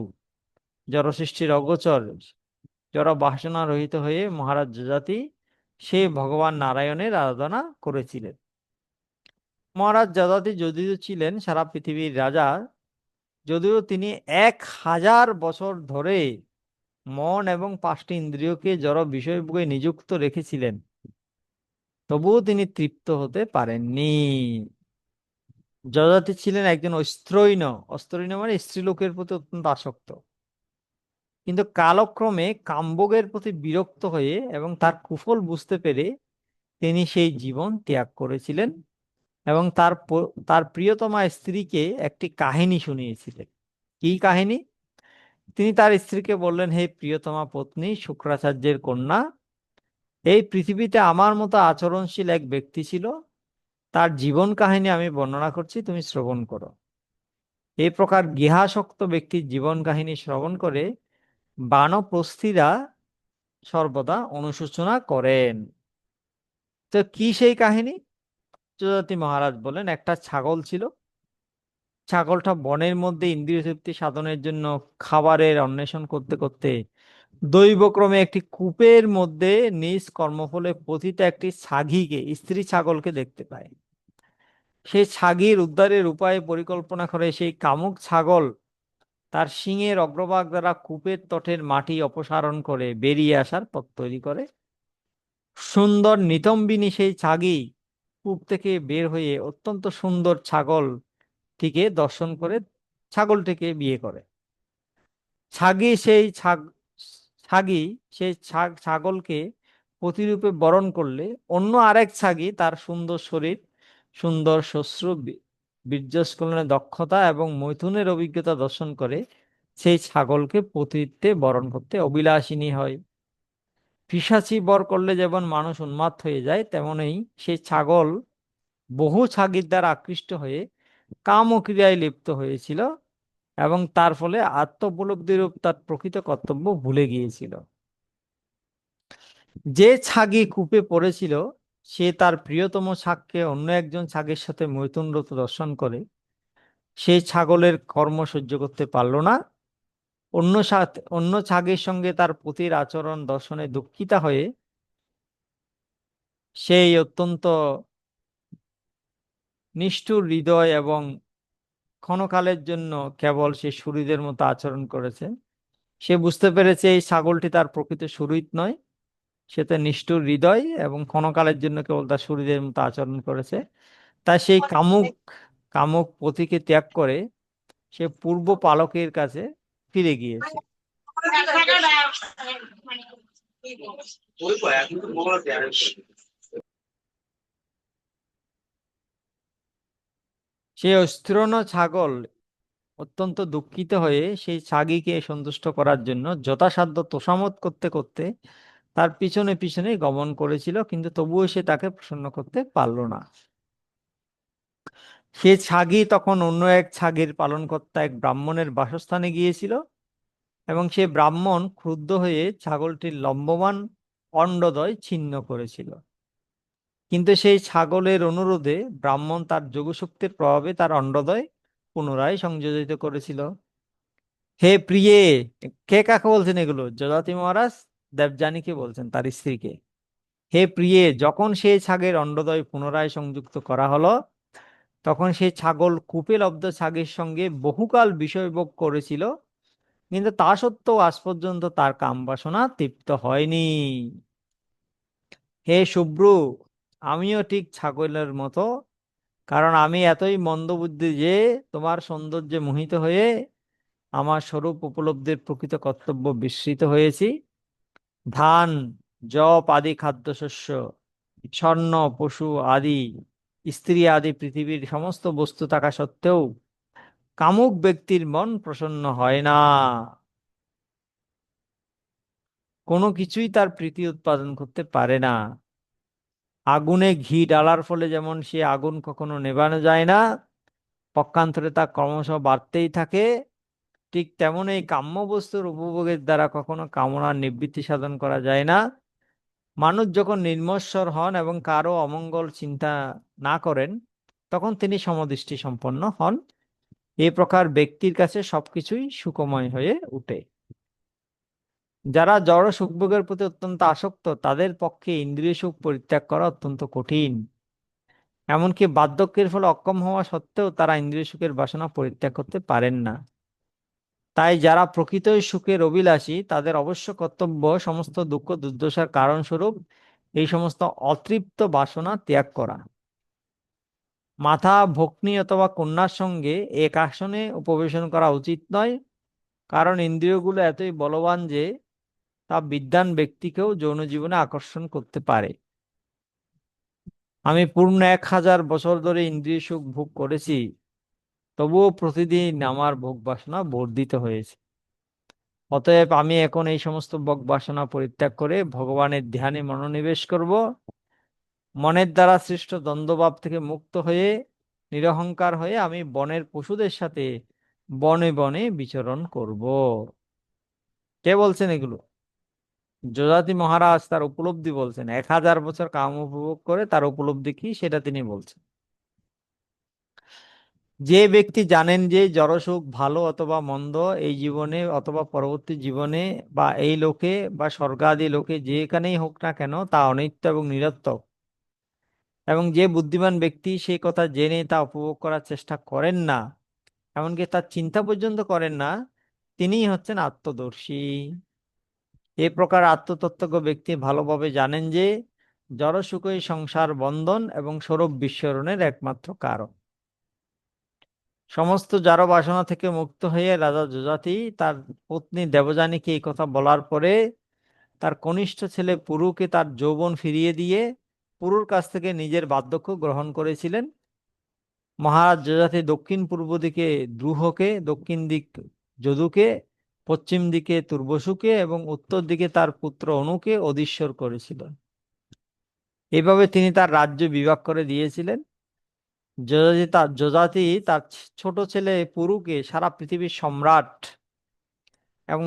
জড়সৃষ্টির অগোচর জড় বাসনা রহিত হয়ে মহারাজ যযাতি সেই ভগবান নারায়ণের আরাধনা করেছিলেন। মহারাজ যযাতি যদিও ছিলেন সারা পৃথিবীর রাজা, যদিও তিনি 1000 বছর ধরে মন এবং 5টি ইন্দ্রিয়কে জড় বিষয়ভোগে নিযুক্ত রেখেছিলেন, তবুও তিনি তৃপ্ত হতে পারেননি। যযাতি ছিলেন একজন অস্ত্রৈণ। অস্ত্রৈণ মানে স্ত্রীলোকের প্রতি অত্যন্ত আসক্ত, কিন্তু কালক্রমে কামভোগের প্রতি বিরক্ত হয়ে এবং তার কুফল বুঝতে পেরে তিনি সেই জীবন ত্যাগ করেছিলেন এবং তার প্রিয়তমা স্ত্রীকে একটি কাহিনী শুনিয়েছিলেন। কি কাহিনী? তিনি তার স্ত্রীকে বললেন, হে প্রিয়তমা পত্নী শুক্রাচার্যের কন্যা, এই পৃথিবীতে আমার মতো আচরণশীল এক ব্যক্তি ছিল, তার জীবন কাহিনী আমি বর্ণনা করছি, তুমি শ্রবণ করো। এই প্রকার গৃহাসক্ত ব্যক্তির জীবন কাহিনী শ্রবণ করে বানপ্রস্থিরা সর্বদা অনুশোচনা করেন। তো কি সেই কাহিনী? যযাতি মহারাজ বলেন, একটা ছাগল ছিল। ছাগলটা বনের মধ্যে ইন্দ্রিয় তৃপ্তি সাধনের জন্য খাবারের অন্বেষণ করতে করতে দৈবক্রমে একটি কূপের মধ্যে নিজ কর্মফলে পতিত একটি ছাগীকে, স্ত্রী ছাগলকে দেখতে পায়। সেই ছাগীর উদ্ধারের উপায় পরিকল্পনা করে সেই কামুক ছাগল তার শিংয়ের অগ্রভাগ দ্বারা কূপের তটের মাটি অপসারণ করে বেরিয়ে আসার পথ তৈরি করে। সুন্দর নিতম্বিনী সেই ছাগী কূপ থেকে বের হয়ে অত্যন্ত সুন্দর ছাগলটিকে দর্শন করে ছাগলটিকে বিয়ে করে। ছাগী সেই ছাগী সেই ছাগলকে প্রতিরূপে বরণ করলে অন্য আরেক ছাগী তার সুন্দর শরীর, সুন্দর শ্বশ্রু, বীর্যস্খলনের দক্ষতা এবং মৈথুনের অভিজ্ঞতা দর্শন করে সেই ছাগলকে পতিতে বরণ করতে অভিলাষিনী হয়। পিশাচী বর করলে যেমন মানুষ উন্মাদ হয়ে যায়, তেমনই সেই ছাগল বহু ছাগীর দ্বারা আকৃষ্ট হয়ে কাম ও ক্রিয়ায় লিপ্ত হয়েছিল এবং তার ফলে আত্মোপলব্ধির তার প্রকৃত কর্তব্য ভুলে গিয়েছিল। যে ছাগী কূপে পড়েছিল সে তার প্রিয়তম ছাগকে অন্য একজন ছাগের সাথে মৈথুনরত দর্শন করে সেই ছাগলের কর্ম সহ্য করতে পারল না। অন্য ছাগের সঙ্গে তার পতির আচরণ দর্শনে দুঃখিতা হয়ে সেই অত্যন্ত নিষ্ঠুর হৃদয় এবং ক্ষণকালের জন্য কেবল সে সুহৃদের মতো আচরণ করেছে। সে বুঝতে পেরেছে এই ছাগলটি তার প্রকৃত সুহৃদ নয়, সে তো নিষ্ঠুর হৃদয় এবং ক্ষণকালের জন্য কেবল তার শরীরের মতো আচরণ করেছে। তাই সেই কামুক কামুক পতিকে ত্যাগ করে সে পূর্ব পালকের কাছে ফিরে গিয়েছে। সে অস্থিরণ ছাগল অত্যন্ত দুঃখিত হয়ে সেই ছাগীকে সন্তুষ্ট করার জন্য যথাসাধ্য তোষামোদ করতে করতে তার পিছনে পিছনে গমন করেছিল, কিন্তু তবুও সে তাকে প্রসন্ন করতে পারল না। সে ছাগী তখন অন্য এক ছাগীর পালনকর্তা এক ব্রাহ্মণের বাসস্থানে গিয়েছিল এবং সে ব্রাহ্মণ ক্রুদ্ধ হয়ে ছাগলটির লম্বমান অন্ডদ্বয় ছিন্ন করেছিল। কিন্তু সেই ছাগলের অনুরোধে ব্রাহ্মণ তার যোগশক্তির প্রভাবে তার অন্ডদ্বয় পুনরায় সংযোজিত করেছিল। হে প্রিয়ে, কে কাকে বলছেন এগুলো? যযাতি মহারাজ দেবযানীকে বলছেন, তার স্ত্রীকে। হে প্রিয়ে, যখন সেই ছাগের অন্ডদ্বয় পুনরায় সংযুক্ত করা হলো তখন সেই ছাগল কূপে লব্ধ ছাগের সঙ্গে বহুকাল বিষয়ভোগ করেছিল, কিন্তু তা সত্ত্বেও আজ পর্যন্ত তার কামবাসনা তৃপ্ত হয়নি। হে শুভ্রু, আমিও ঠিক ছাগলের মতো, কারণ আমি এতই মন্দবুদ্ধি যে তোমার সৌন্দর্যে মোহিত হয়ে আমার স্বরূপ উপলব্ধির প্রকৃত কর্তব্য বিস্মৃত হয়েছি। ধান, যব আদি খাদ্যশস্য স্বর্ণ, পশু আদি, স্ত্রী আদি পৃথিবীর সমস্ত বস্তু থাকা সত্ত্বেও কামুক ব্যক্তির মন প্রসন্ন হয় না। কোনো কিছুই তার প্রীতি উৎপাদন করতে পারে না। আগুনে ঘি ডালার ফলে যেমন সে আগুন কখনো নেভানো যায় না, পক্ষান্তরে তা ক্রমশ বাড়তেই থাকে, ঠিক তেমন এই কাম্য বস্তুর উপভোগের দ্বারা কখনো কামনার নিবৃত্তি সাধন করা যায় না। মানুষ যখন নির্মৎসর হন এবং কারো অমঙ্গল চিন্তা না করেন, তখন তিনি সমদৃষ্টি সম্পন্ন হন। এই প্রকার ব্যক্তির কাছে সবকিছুই সুখময় হয়ে ওঠে। যারা জড় সুখভোগের প্রতি অত্যন্ত আসক্ত, তাদের পক্ষে ইন্দ্রিয় সুখ পরিত্যাগ করা অত্যন্ত কঠিন। এমনকি বার্ধক্যের ফলে অক্ষম হওয়া সত্ত্বেও তারা ইন্দ্রিয় সুখের বাসনা পরিত্যাগ করতে পারেন না। তাই যারা প্রকৃতই সুখের অভিলাষী, তাদের অবশ্য কর্তব্য সমস্ত দুঃখ দুর্দশার কারণ স্বরূপ এই সমস্ত অতৃপ্ত বাসনা ত্যাগ করা। মাথা, ভগ্নী অথবা কন্যার সঙ্গে এক আসনে উপবেশন করা উচিত নয়, কারণ ইন্দ্রিয়গুলো এতই বলবান যে তা বিদ্বান ব্যক্তিকেও যৌন জীবনে আকর্ষণ করতে পারে। আমি পূর্ণ 1000 বছর ধরে ইন্দ্রিয় সুখ ভোগ করেছি, তবুও প্রতিদিন আমার ভোগ বাসনা বর্ধিত হয়েছে। অতএব আমি এখন এই সমস্ত ভোগ বাসনা পরিত্যাগ করে ভগবানের ধ্যানে মনোনিবেশ করব। মনের দ্বারা সৃষ্ট দ্বন্দ্বভাব থেকে মুক্ত হয়ে নিরহংকার হয়ে আমি বনের পশুদের সাথে বনে বনে বিচরণ করব। কে বলছেন এগুলো? যযাতি মহারাজ তার উপলব্ধি বলছেন। 1000 বছর কাম উপভোগ করে তার উপলব্ধি কি সেটা তিনি বলছেন। যে ব্যক্তি জানেন যে জড়সুখ ভালো অথবা মন্দ, এই জীবনে অথবা পরবর্তী জীবনে বা এই লোকে বা স্বর্গাদি লোকে যেখানেই হোক না কেন তা অনিত্য এবং নিরর্থক, এবং যে বুদ্ধিমান ব্যক্তি সেই কথা জেনে তা উপভোগ করার চেষ্টা করেন না, এমনকি তার চিন্তা পর্যন্ত করেন না, তিনিই হচ্ছেন আত্মদর্শী। এই প্রকার আত্মতত্ত্বজ্ঞ ব্যক্তি ভালোভাবে জানেন যে জড়সুখই সংসার বন্ধন এবং স্বরূপ বিস্মরণের একমাত্র কারণ। সমস্ত জড় বাসনা থেকে মুক্ত হয়ে রাজা যযাতি তার পত্নী দেবযানীকে এই কথা বলার পরে তার কনিষ্ঠ ছেলে পুরুকে তার যৌবন ফিরিয়ে দিয়ে পুরুর কাছ থেকে নিজের বার্ধক্য গ্রহণ করেছিলেন। মহারাজ যযাতি দক্ষিণ পূর্ব দিকে দ্রুহকে, দক্ষিণ দিক যদুকে, পশ্চিম দিকে তুর্বসুকে এবং উত্তর দিকে তার পুত্র অনুকে অধীশ্বর করেছিলেন। এইভাবে তিনি তার রাজ্য বিভাগ করে দিয়েছিলেন। যযাতি তার ছোট ছেলে পুরুকে সারা পৃথিবীর সম্রাট এবং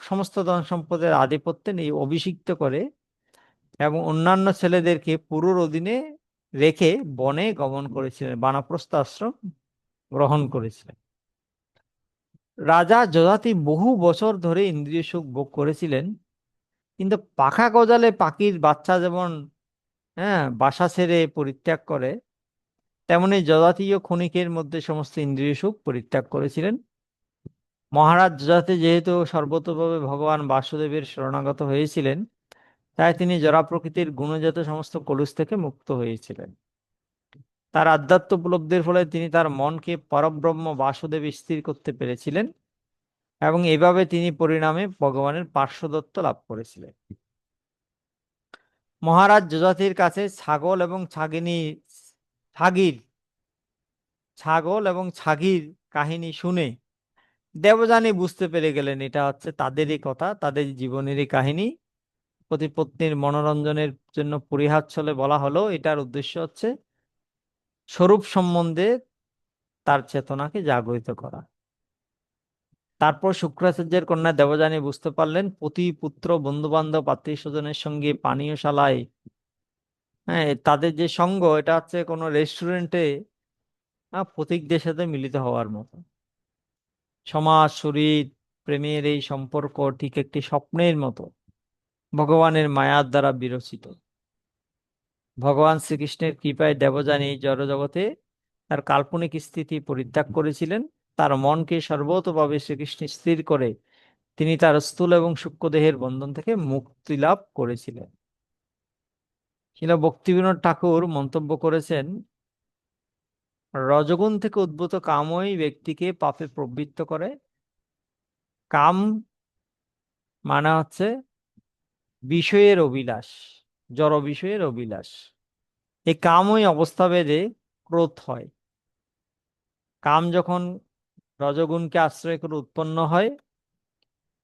সমস্ত ধন সম্পদের আধিপত্যে নিয়ে অভিষিক্ত করে এবং অন্যান্য ছেলেদেরকে পুরুর অধীনে রেখে বনে গমন করেছিলেন, বানপ্রস্থ আশ্রম গ্রহণ করেছিলেন। রাজা যযাতি বহু বছর ধরে ইন্দ্রিয় সুখ ভোগ করেছিলেন, কিন্তু পাখা গজালে পাখির বাচ্চা যেমন বাসা ছেড়ে পরিত্যাগ করে, তেমনি যযাতিও ক্ষণিকের মধ্যে সমস্ত ইন্দ্রিয় সুখ পরিত্যাগ করেছিলেন। মহারাজ যযাতি যেহেতু সর্বতোভাবে ভগবান বাসুদেবের শরণাগত হয়েছিলেন, তাই তিনি জড় প্রকৃতির গুণজাত সমস্ত কলুষ থেকে মুক্ত হয়েছিলেন। তার আধ্যাত্ম উপলব্ধির ফলে তিনি তার মনকে পরব্রহ্ম বাসুদেব স্থির করতে পেরেছিলেন এবং এভাবে তিনি পরিণামে ভগবানের পার্শ্বদত্ত লাভ করেছিলেন। মহারাজ যযাতির কাছে ছাগির ছাগল এবং ছাগির কাহিনী শুনে দেবযানী বুঝতে পেরে গেলেন এটা হচ্ছে তাদেরই কথা, তাদের জীবনেরই কাহিনী। পতিপত্নীর মনোরঞ্জনের জন্য পরিহাস ছলে বলা হলো, এটার উদ্দেশ্য হচ্ছে স্বরূপ সম্বন্ধে তার চেতনাকে জাগরিত করা। তারপর শুক্রাচার্যের কন্যা দেবযানী বুঝতে পারলেন পতি পুত্র বন্ধু বান্ধব আত্মীয় স্বজনের সঙ্গে পানীয়শালায় তাদের যে সঙ্গ, এটা হচ্ছে কোনো রেস্টুরেন্টে পথিকদের সাথে মিলিত হওয়ার মতো। সমাজ শরীর প্রেমের এই সম্পর্ক ঠিক একটি স্বপ্নের মতো, ভগবানের মায়ার দ্বারা বিরচিত। ভগবান শ্রীকৃষ্ণের কৃপায় দেবযানী জড়জগতে তার কাল্পনিক স্থিতি পরিত্যাগ করেছিলেন। তার মনকে সর্বতোভাবে শ্রীকৃষ্ণ স্থির করে তিনি তার স্থূল এবং সূক্ষ্ম দেহের বন্ধন থেকে মুক্তি লাভ করেছিলেন। শিলা ভক্তিবিনোদ ঠাকুর মন্তব্য করেছেন, রজগুণ থেকে উদ্ভূত কামই ব্যক্তিকে পাপে প্রবৃত্ত করে। কাম মানে হচ্ছে বিষয়ের অভিলাষ। জড় বিষয়ের অভিলাষ। এই কামই অবস্থা ভেদে ক্রোধ হয়। কাম যখন রজগুণকে আশ্রয় করে উৎপন্ন হয়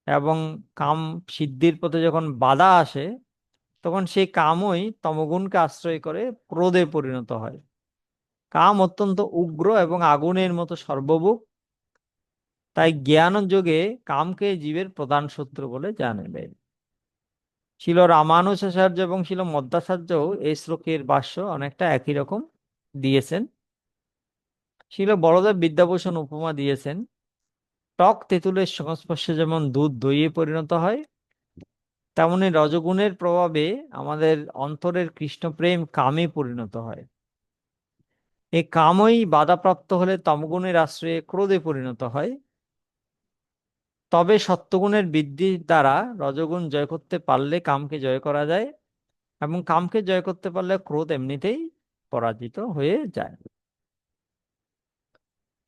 এবং কাম সিদ্ধির পথে যখন বাধা আসে, তখন সেই কামই তমগুণকে আশ্রয় করে ক্রোধে পরিণত হয়। কাম অত্যন্ত উগ্র এবং আগুনের মতো সর্বভুক। তাই জ্ঞান যোগে কামকে জীবের প্রধান শত্রু বলে জানবে। শিল রামানুজাচার্য এবং শিল মধ্বাচার্য এই শ্লোকের ভাষ্য অনেকটা একই রকম দিয়েছেন। শিল বড়দেব বিদ্যাভূষণ উপমা দিয়েছেন, টক তেঁতুলের সংস্পর্শে যেমন দুধ দইয়ে পরিণত হয়, তেমনি রজগুণের প্রভাবে আমাদের অন্তরের কৃষ্ণপ্রেম কামে পরিণত হয়। এই কামই বাধাপ্রাপ্ত হলে তমগুণের আশ্রয়ে ক্রোধে পরিণত হয়। তবে সত্যগুণের বৃদ্ধির দ্বারা রজগুণ জয় করতে পারলে কামকে জয় করা যায়, এবং কামকে জয় করতে পারলে ক্রোধ এমনিতেই পরাজিত হয়ে যায়।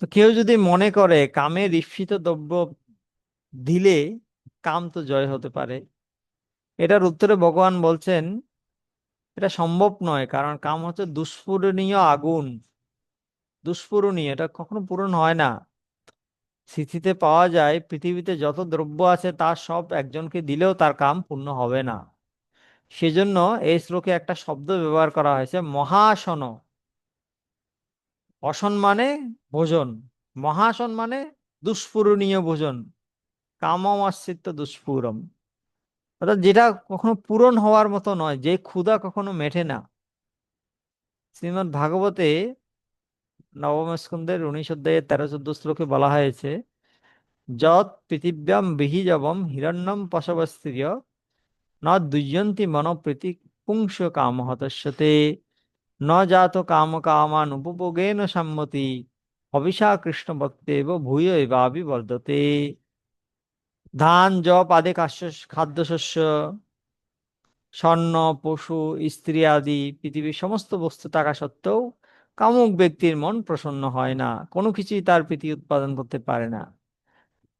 তো কেউ যদি মনে করে কামের ঈপ্সিত দ্রব্য দিলে কাম তো জয় হতে পারে, এটার উত্তরে ভগবান বলছেন এটা সম্ভব নয়, কারণ কাম হচ্ছে দুষ্পূরণীয় আগুন। দুষ্পূরণীয়, এটা কখনো পূরণ হয় না। স্থিতিতে পাওয়া যায় পৃথিবীতে যত দ্রব্য আছে তার সব একজনকে দিলেও তার কাম পূর্ণ হবে না। সেজন্য এই শ্লোকে একটা শব্দ ব্যবহার করা হয়েছে, মহাসন। অসন মানে ভোজন, মহাসন মানে দুষ্পূরণীয় ভোজন। কামমাশ্রিত দুষ্পূরম, অর্থাৎ যেটা কখনো পূরণ হওয়ার মতো নয়, যে ক্ষুধা কখনো মেটে না। শ্রীমদ্ ভাগবতে নবম স্কন্ধের 19 অধ্যায়ে 13-14 শ্লোকে বলা হয়েছে, যৎ পৃথিব্যাম বিহিজবম হিরণ্যম পশবস্ত্রিয় ন দুর্যন্তি মনোপ্রীতি পুংস কাম হতস্যতে ন জাত কাম কামান উপভোগেন সম্মতি অভিশা কৃষ্ণ ভক্তেব ভূয় এবাবি বর্ধতে। ধান জপ আদি খাদ্যশস্য, স্বর্ণ, পশু, স্ত্রী আদি পৃথিবীর সমস্ত বস্তু থাকা সত্ত্বেও কামুক ব্যক্তির মন প্রসন্ন হয় না, কোনো কিছুই তার প্রীতি উৎপাদন করতে পারে না।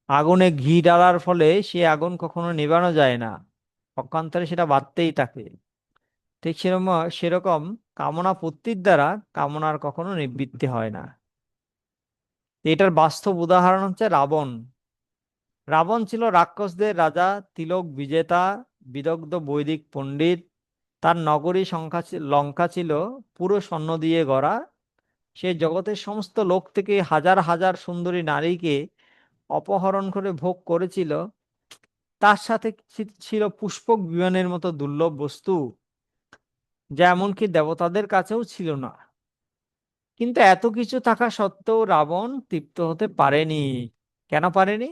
আগুনে ঘি ঢালার ফলে সে আগুন কখনো নেভানো যায় না, পক্ষান্তরে সেটা বাড়তেই থাকে। ঠিক সেরকম সেরকম কামনা পূর্তির দ্বারা কামনার কখনো নিবৃত্তি হয় না। এটার বাস্তব উদাহরণ হচ্ছে রাবণ। রাবণ ছিল রাক্ষসদের রাজা, তিলক বিজেতা, বিদগ্ধ বৈদিক পণ্ডিত। তার নগরী লঙ্কা ছিল পুরো স্বর্ণ দিয়ে গড়া। সে জগতের সমস্ত লোক থেকে হাজার হাজার সুন্দরী নারীকে অপহরণ করে ভোগ করেছিল। তার সাথে ছিল পুষ্পক বিমানের মতো দুর্লভ বস্তু, যা এমনকি দেবতাদের কাছেও ছিল না। কিন্তু এত কিছু থাকা সত্ত্বেও রাবণ তৃপ্ত হতে পারেনি। কেন পারেনি?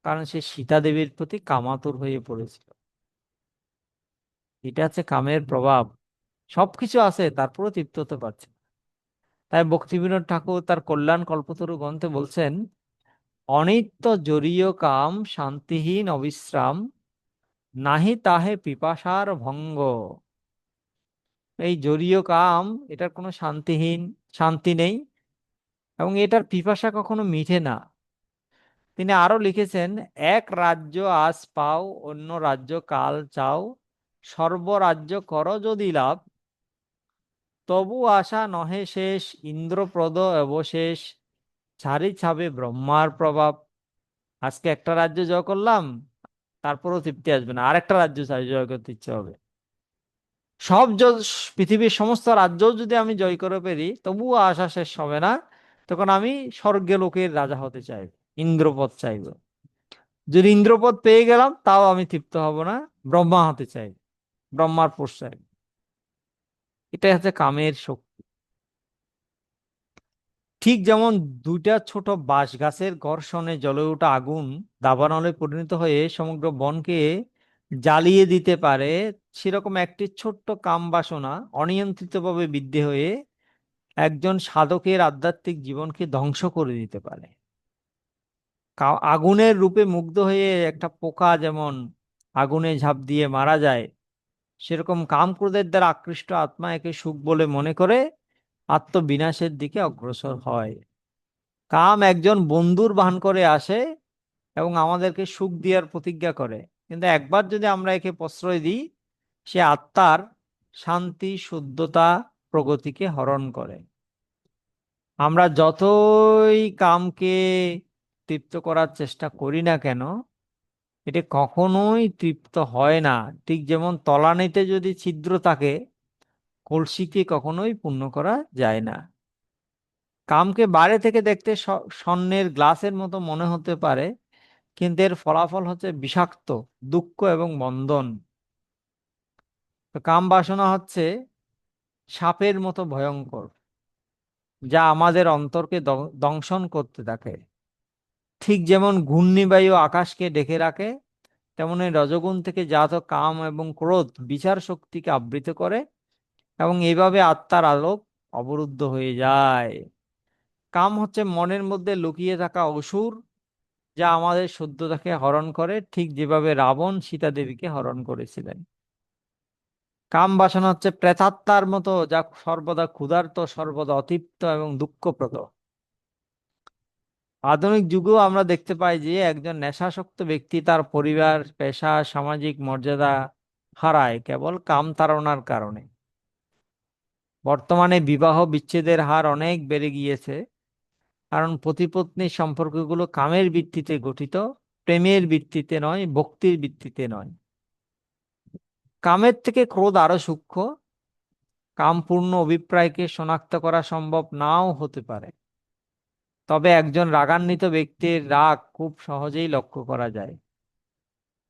কারণ সে সীতা দেবীর প্রতি কামাতুর হয়ে পড়েছিল। এটা হচ্ছে কামের প্রভাব। সবকিছু আছে তারপরেও তৃপ্ত হতে পারছে না। তাই ভক্তিবিনোদ ঠাকুর তার কল্যাণ কল্পতরু গ্রন্থে বলছেন, অনিত্য জড়ীয় কাম শান্তিহীন অবিশ্রাম, নাহি তাহে পিপাসার ভঙ্গ। এই জড়ীয় কাম, এটার কোনো শান্তি নেই, এবং এটার পিপাসা কখনো মিটে না। তিনি আরো লিখেছেন, এক রাজ্য আজ পাও, অন্য রাজ্য কাল চাও, সর্বরাজ্য কর যদি লাভ, তবু আশা নহে শেষ, ইন্দ্রপ্রদ অবশেষ, ছাড়ি ছাবে ব্রহ্মার প্রভাব। আজকে একটা রাজ্য জয় করলাম, তারপরেও তৃপ্তি আসবে না, আরেকটা রাজ্য চাই, জয় করতে ইচ্ছে হবে। পৃথিবীর সমস্ত রাজ্য যদি আমি জয় করে পেরি তবুও আশা শেষ হবে না, তখন আমি স্বর্গে লোকের রাজা হতে চাই, ইন্দ্রপদ চাইব। যদি ইন্দ্রপদ পেয়ে গেলাম তাও আমি তৃপ্ত হব না, ব্রহ্মা হতে চাই, ব্রহ্মার পোষ চাই। এটাই হচ্ছে কামের শক্তি। ঠিক যেমন দুইটা ছোট বাঁশ গাছের ঘর্ষণে জ্বলে ওঠা আগুন দাবানলে পরিণত হয়ে সমগ্র বনকে জ্বালিয়ে দিতে পারে, সেরকম একটি ছোট্ট কাম বাসনা অনিয়ন্ত্রিতভাবে বৃদ্ধি হয়ে একজন সাধকের আধ্যাত্মিক জীবনকে ধ্বংস করে দিতে পারে। আগুনের রূপে মুগ্ধ হয়ে একটা পোকা যেমন আগুনে ঝাঁপ দিয়ে মারা যায়, সেরকম কাম ক্রোধের দ্বারা আকৃষ্ট আত্মা একে সুখ বলে মনে করে আত্মবিনাশের দিকে অগ্রসর হয়। কাম একজন বন্ধুর ভান করে আসে এবং আমাদেরকে সুখ দেওয়ার প্রতিজ্ঞা করে, কিন্তু একবার যদি আমরা একে প্রশ্রয় দিই সে আত্মার শান্তি, শুদ্ধতা, প্রগতিকে হরণ করে। আমরা যতই কামকে তৃপ্ত করার চেষ্টা করি না কেন, এটা কখনোই তৃপ্ত হয় না। ঠিক যেমন তলানিতে যদি ছিদ্র থাকে, কলসিকে কখনোই পূর্ণ করা যায় না। কামকে বাইরে থেকে দেখতে স্বর্ণের গ্লাসের মতো মনে হতে পারে, কিন্তু এর ফলাফল হচ্ছে বিষাক্ত, দুঃখ এবং বন্ধন। তো কাম বাসনা হচ্ছে সাপের মতো ভয়ঙ্কর, যা আমাদের অন্তরকে দংশন করতে থাকে। ঠিক যেমন ঘূর্ণিবায়ু আকাশকে ঢেকে রাখে, তেমনি রজোগুণ থেকে জাত কাম এবং ক্রোধ বিচার শক্তিকে আবৃত করে, এবং এইভাবে আত্মার আলোক অবরুদ্ধ হয়ে যায়। কাম হচ্ছে মনের মধ্যে লুকিয়ে থাকা অসুর, যা আমাদের শুদ্ধতাকে হরণ করে, ঠিক যেভাবে রাবণ সীতা দেবীকে হরণ করেছিলেন। কাম বাসনা হচ্ছে প্রেতাত্মার মতো, যা সর্বদা ক্ষুধার্ত, সর্বদা অতৃপ্ত এবং দুঃখপ্রদ। আধুনিক যুগেও আমরা দেখতে পাই যে একজন নেশাসক্ত ব্যক্তি তার পরিবার, পেশা, সামাজিক মর্যাদা হারায় কেবল কাম তাড়নার কারণে। বর্তমানে বিবাহ বিচ্ছেদের হার অনেক বেড়ে গিয়েছে, কারণ পতি-পত্নীর সম্পর্কগুলো কামের ভিত্তিতে গঠিত, প্রেমের ভিত্তিতে নয়, ভক্তির ভিত্তিতে নয়। কামের থেকে ক্রোধ আরো সূক্ষ্ম। কামপূর্ণ অভিপ্রায়কে শনাক্ত করা সম্ভব নাও হতে পারে, তবে একজন রাগান্বিত ব্যক্তির রাগ খুব সহজেই লক্ষ্য করা যায়।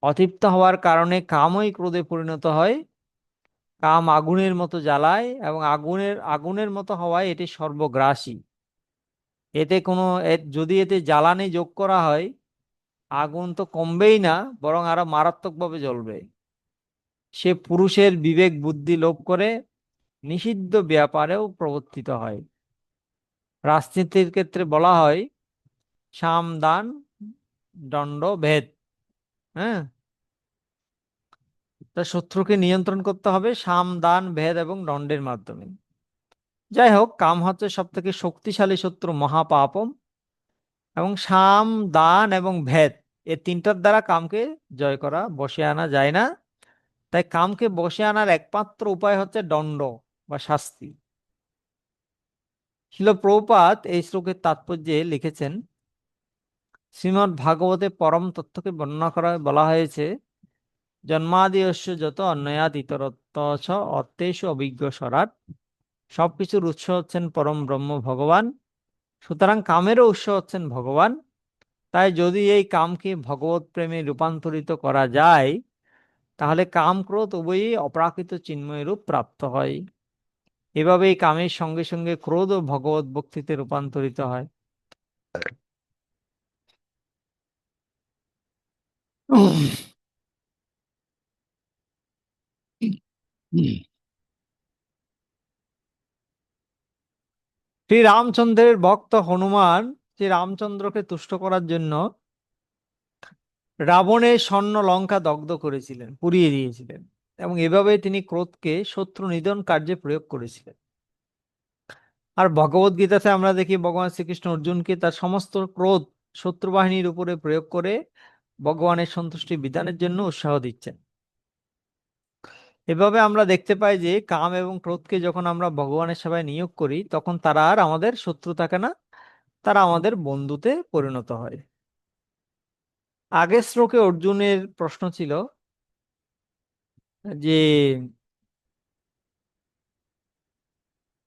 অতৃপ্ত হওয়ার কারণে কামই ক্রোধে পরিণত হয়। কাম আগুনের মতো জ্বালায়, এবং আগুনের আগুনের মতো হওয়ায় এটি সর্বগ্রাসী। এতে কোনো যদি এতে জ্বালানি যোগ করা হয়, আগুন তো কমবেই না, বরং আরো মারাত্মকভাবে জ্বলবে। সে পুরুষের বিবেক বুদ্ধি লোপ করে নিষিদ্ধ ব্যাপারেও প্রবর্তিত হয়। রাজনীতির ক্ষেত্রে বলা হয় সাম, দান, দণ্ড, ভেদ। হ্যাঁ, তা শত্রুকে নিয়ন্ত্রণ করতে হবে সাম, দান, ভেদ এবং দণ্ডের মাধ্যমে। যাই হোক, কাম হচ্ছে সব থেকে শক্তিশালী শত্রু, মহাপাপম। এবং সাম, দান এবং ভেদ, এই তিনটার দ্বারা কামকে জয় করা, বশে আনা যায় না। তাই কামকে বশে আনার একমাত্র উপায় হচ্ছে দণ্ড বা শাস্তি। শিল প্রভুপাদ এই শ্লোকের তাৎপর্যে লিখেছেন, শ্রীমদ্ ভাগবতে পরম তত্ত্বকে বর্ণনা করা বলা হয়েছে, জন্মাদিস্য যত অন্যয়াদ ইতরত্র চ অর্থেষু অভিজ্ঞ স্বরাট। সবকিছুর উৎস হচ্ছেন পরম ব্রহ্ম ভগবান, সুতরাং কামেরও উৎস হচ্ছেন ভগবান। তাই যদি এই কামকে ভগবত প্রেমে রূপান্তরিত করা যায়, তাহলে কাম ক্রোধ উভয়ই অপ্রাকৃত চিন্ময় রূপ প্রাপ্ত হয়। এভাবে এই কামের সঙ্গে সঙ্গে ক্রোধ ও ভগবত ভক্তিতে রূপান্তরিত হয়। শ্রী রামচন্দ্রের ভক্ত হনুমান শ্রী রামচন্দ্রকে তুষ্ট করার জন্য রাবণের স্বর্ণ লঙ্কা দগ্ধ করেছিলেন, পুড়িয়ে দিয়েছিলেন, এবং এভাবে তিনি ক্রোধকে শত্রু নিধন কার্যে প্রয়োগ করেছিলেন। আর ভগবত গীতাতে আমরা দেখি ভগবান শ্রীকৃষ্ণ অর্জুনকে তার সমস্ত ক্রোধ শত্রু বাহিনীর উপরে প্রয়োগ করে ভগবানের সন্তুষ্টি বিধানের জন্য উৎসাহ দিচ্ছেন। এভাবে আমরা দেখতে পাই যে কাম এবং ক্রোধকে যখন আমরা ভগবানের সেবায় নিয়োগ করি, তখন তারা আর আমাদের শত্রু থাকে না, তারা আমাদের বন্ধুতে পরিণত হয়। আগের শ্লোকে অর্জুনের প্রশ্ন ছিল যে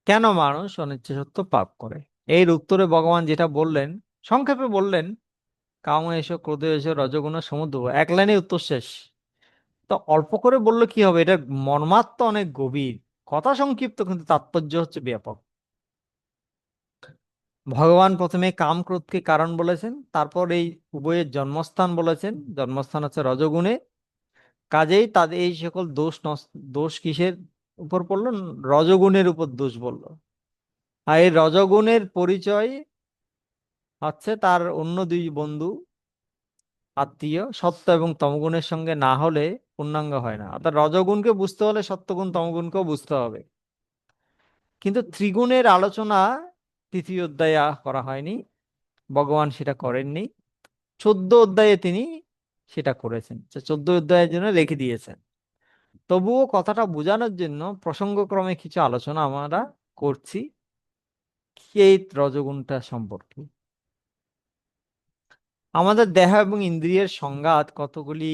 কেন মানুষ অনিচ্ছা সত্ত্বেও পাপ করে। এর উত্তরে ভগবান যেটা বললেন, সংক্ষেপে বললেন, কাম এসো, ক্রোধ এসো, রজগুণ সমুদ্র, এক লাইনে উত্তর শেষ। তো অল্প করে বললে কি হবে, এটা মর্মার্থ অনেক গভীর। কথা সংক্ষিপ্ত, কিন্তু তাৎপর্য হচ্ছে ব্যাপক। ভগবান প্রথমে কাম ক্রোধকে কারণ বলেছেন, তারপর এই উভয়ের জন্মস্থান বলেছেন। জন্মস্থান হচ্ছে রজগুণে, কাজেই তাদের এই সকল দোষ কিসের উপর পড়লো? রজগুণের উপর দোষ বললো। আর এই রজগুণের পরিচয় হচ্ছে তার অন্য দুই বন্ধু, আত্মীয়, সত্য এবং তমগুণের সঙ্গে না হলে পূর্ণাঙ্গ হয় না। অর্থাৎ রজগুণকে বুঝতে হলে সত্যগুণ তমগুণকেও বুঝতে হবে। কিন্তু ত্রিগুণের আলোচনা তৃতীয় অধ্যায়ে করা হয়নি, ভগবান সেটা করেননি। 14 অধ্যায়ে তিনি সেটা করেছেন, 14 অধ্যায়ের জন্য রেখে দিয়েছেন। তবুও কথাটা বোঝানোর জন্য প্রসঙ্গক্রমে কিছু আলোচনা আমরা করছি এই রজগুণটা সম্পর্কে। আমাদের দেহ এবং ইন্দ্রিয়ের সংঘাত কতগুলি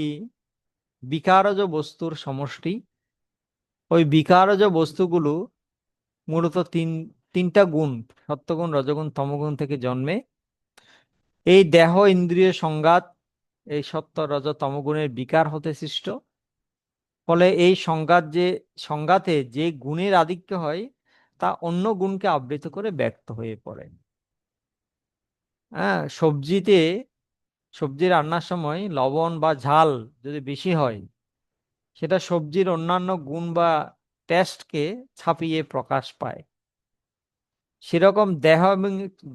বিকারজ বস্তুর সমষ্টি। ওই বিকারজ বস্তুগুলো মূলত তিনটা গুণ, সত্ত্বগুণ, রজগুণ, তমগুণ থেকে জন্মে। এই দেহ ইন্দ্রিয় সংঘাত এই সত্ত্ব রজ তমগুণের বিকার হতে সৃষ্ট। ফলে এই সংঘাতে যে গুণের আধিক্য হয় তা অন্য গুণকে আবৃত করে ব্যক্ত হয়ে পড়ে। হ্যাঁ, সবজি রান্নার সময় লবণ বা ঝাল যদি বেশি হয়, সেটা সবজির অন্যান্য গুণ বা টেস্টকে ছাপিয়ে প্রকাশ পায়। সেরকম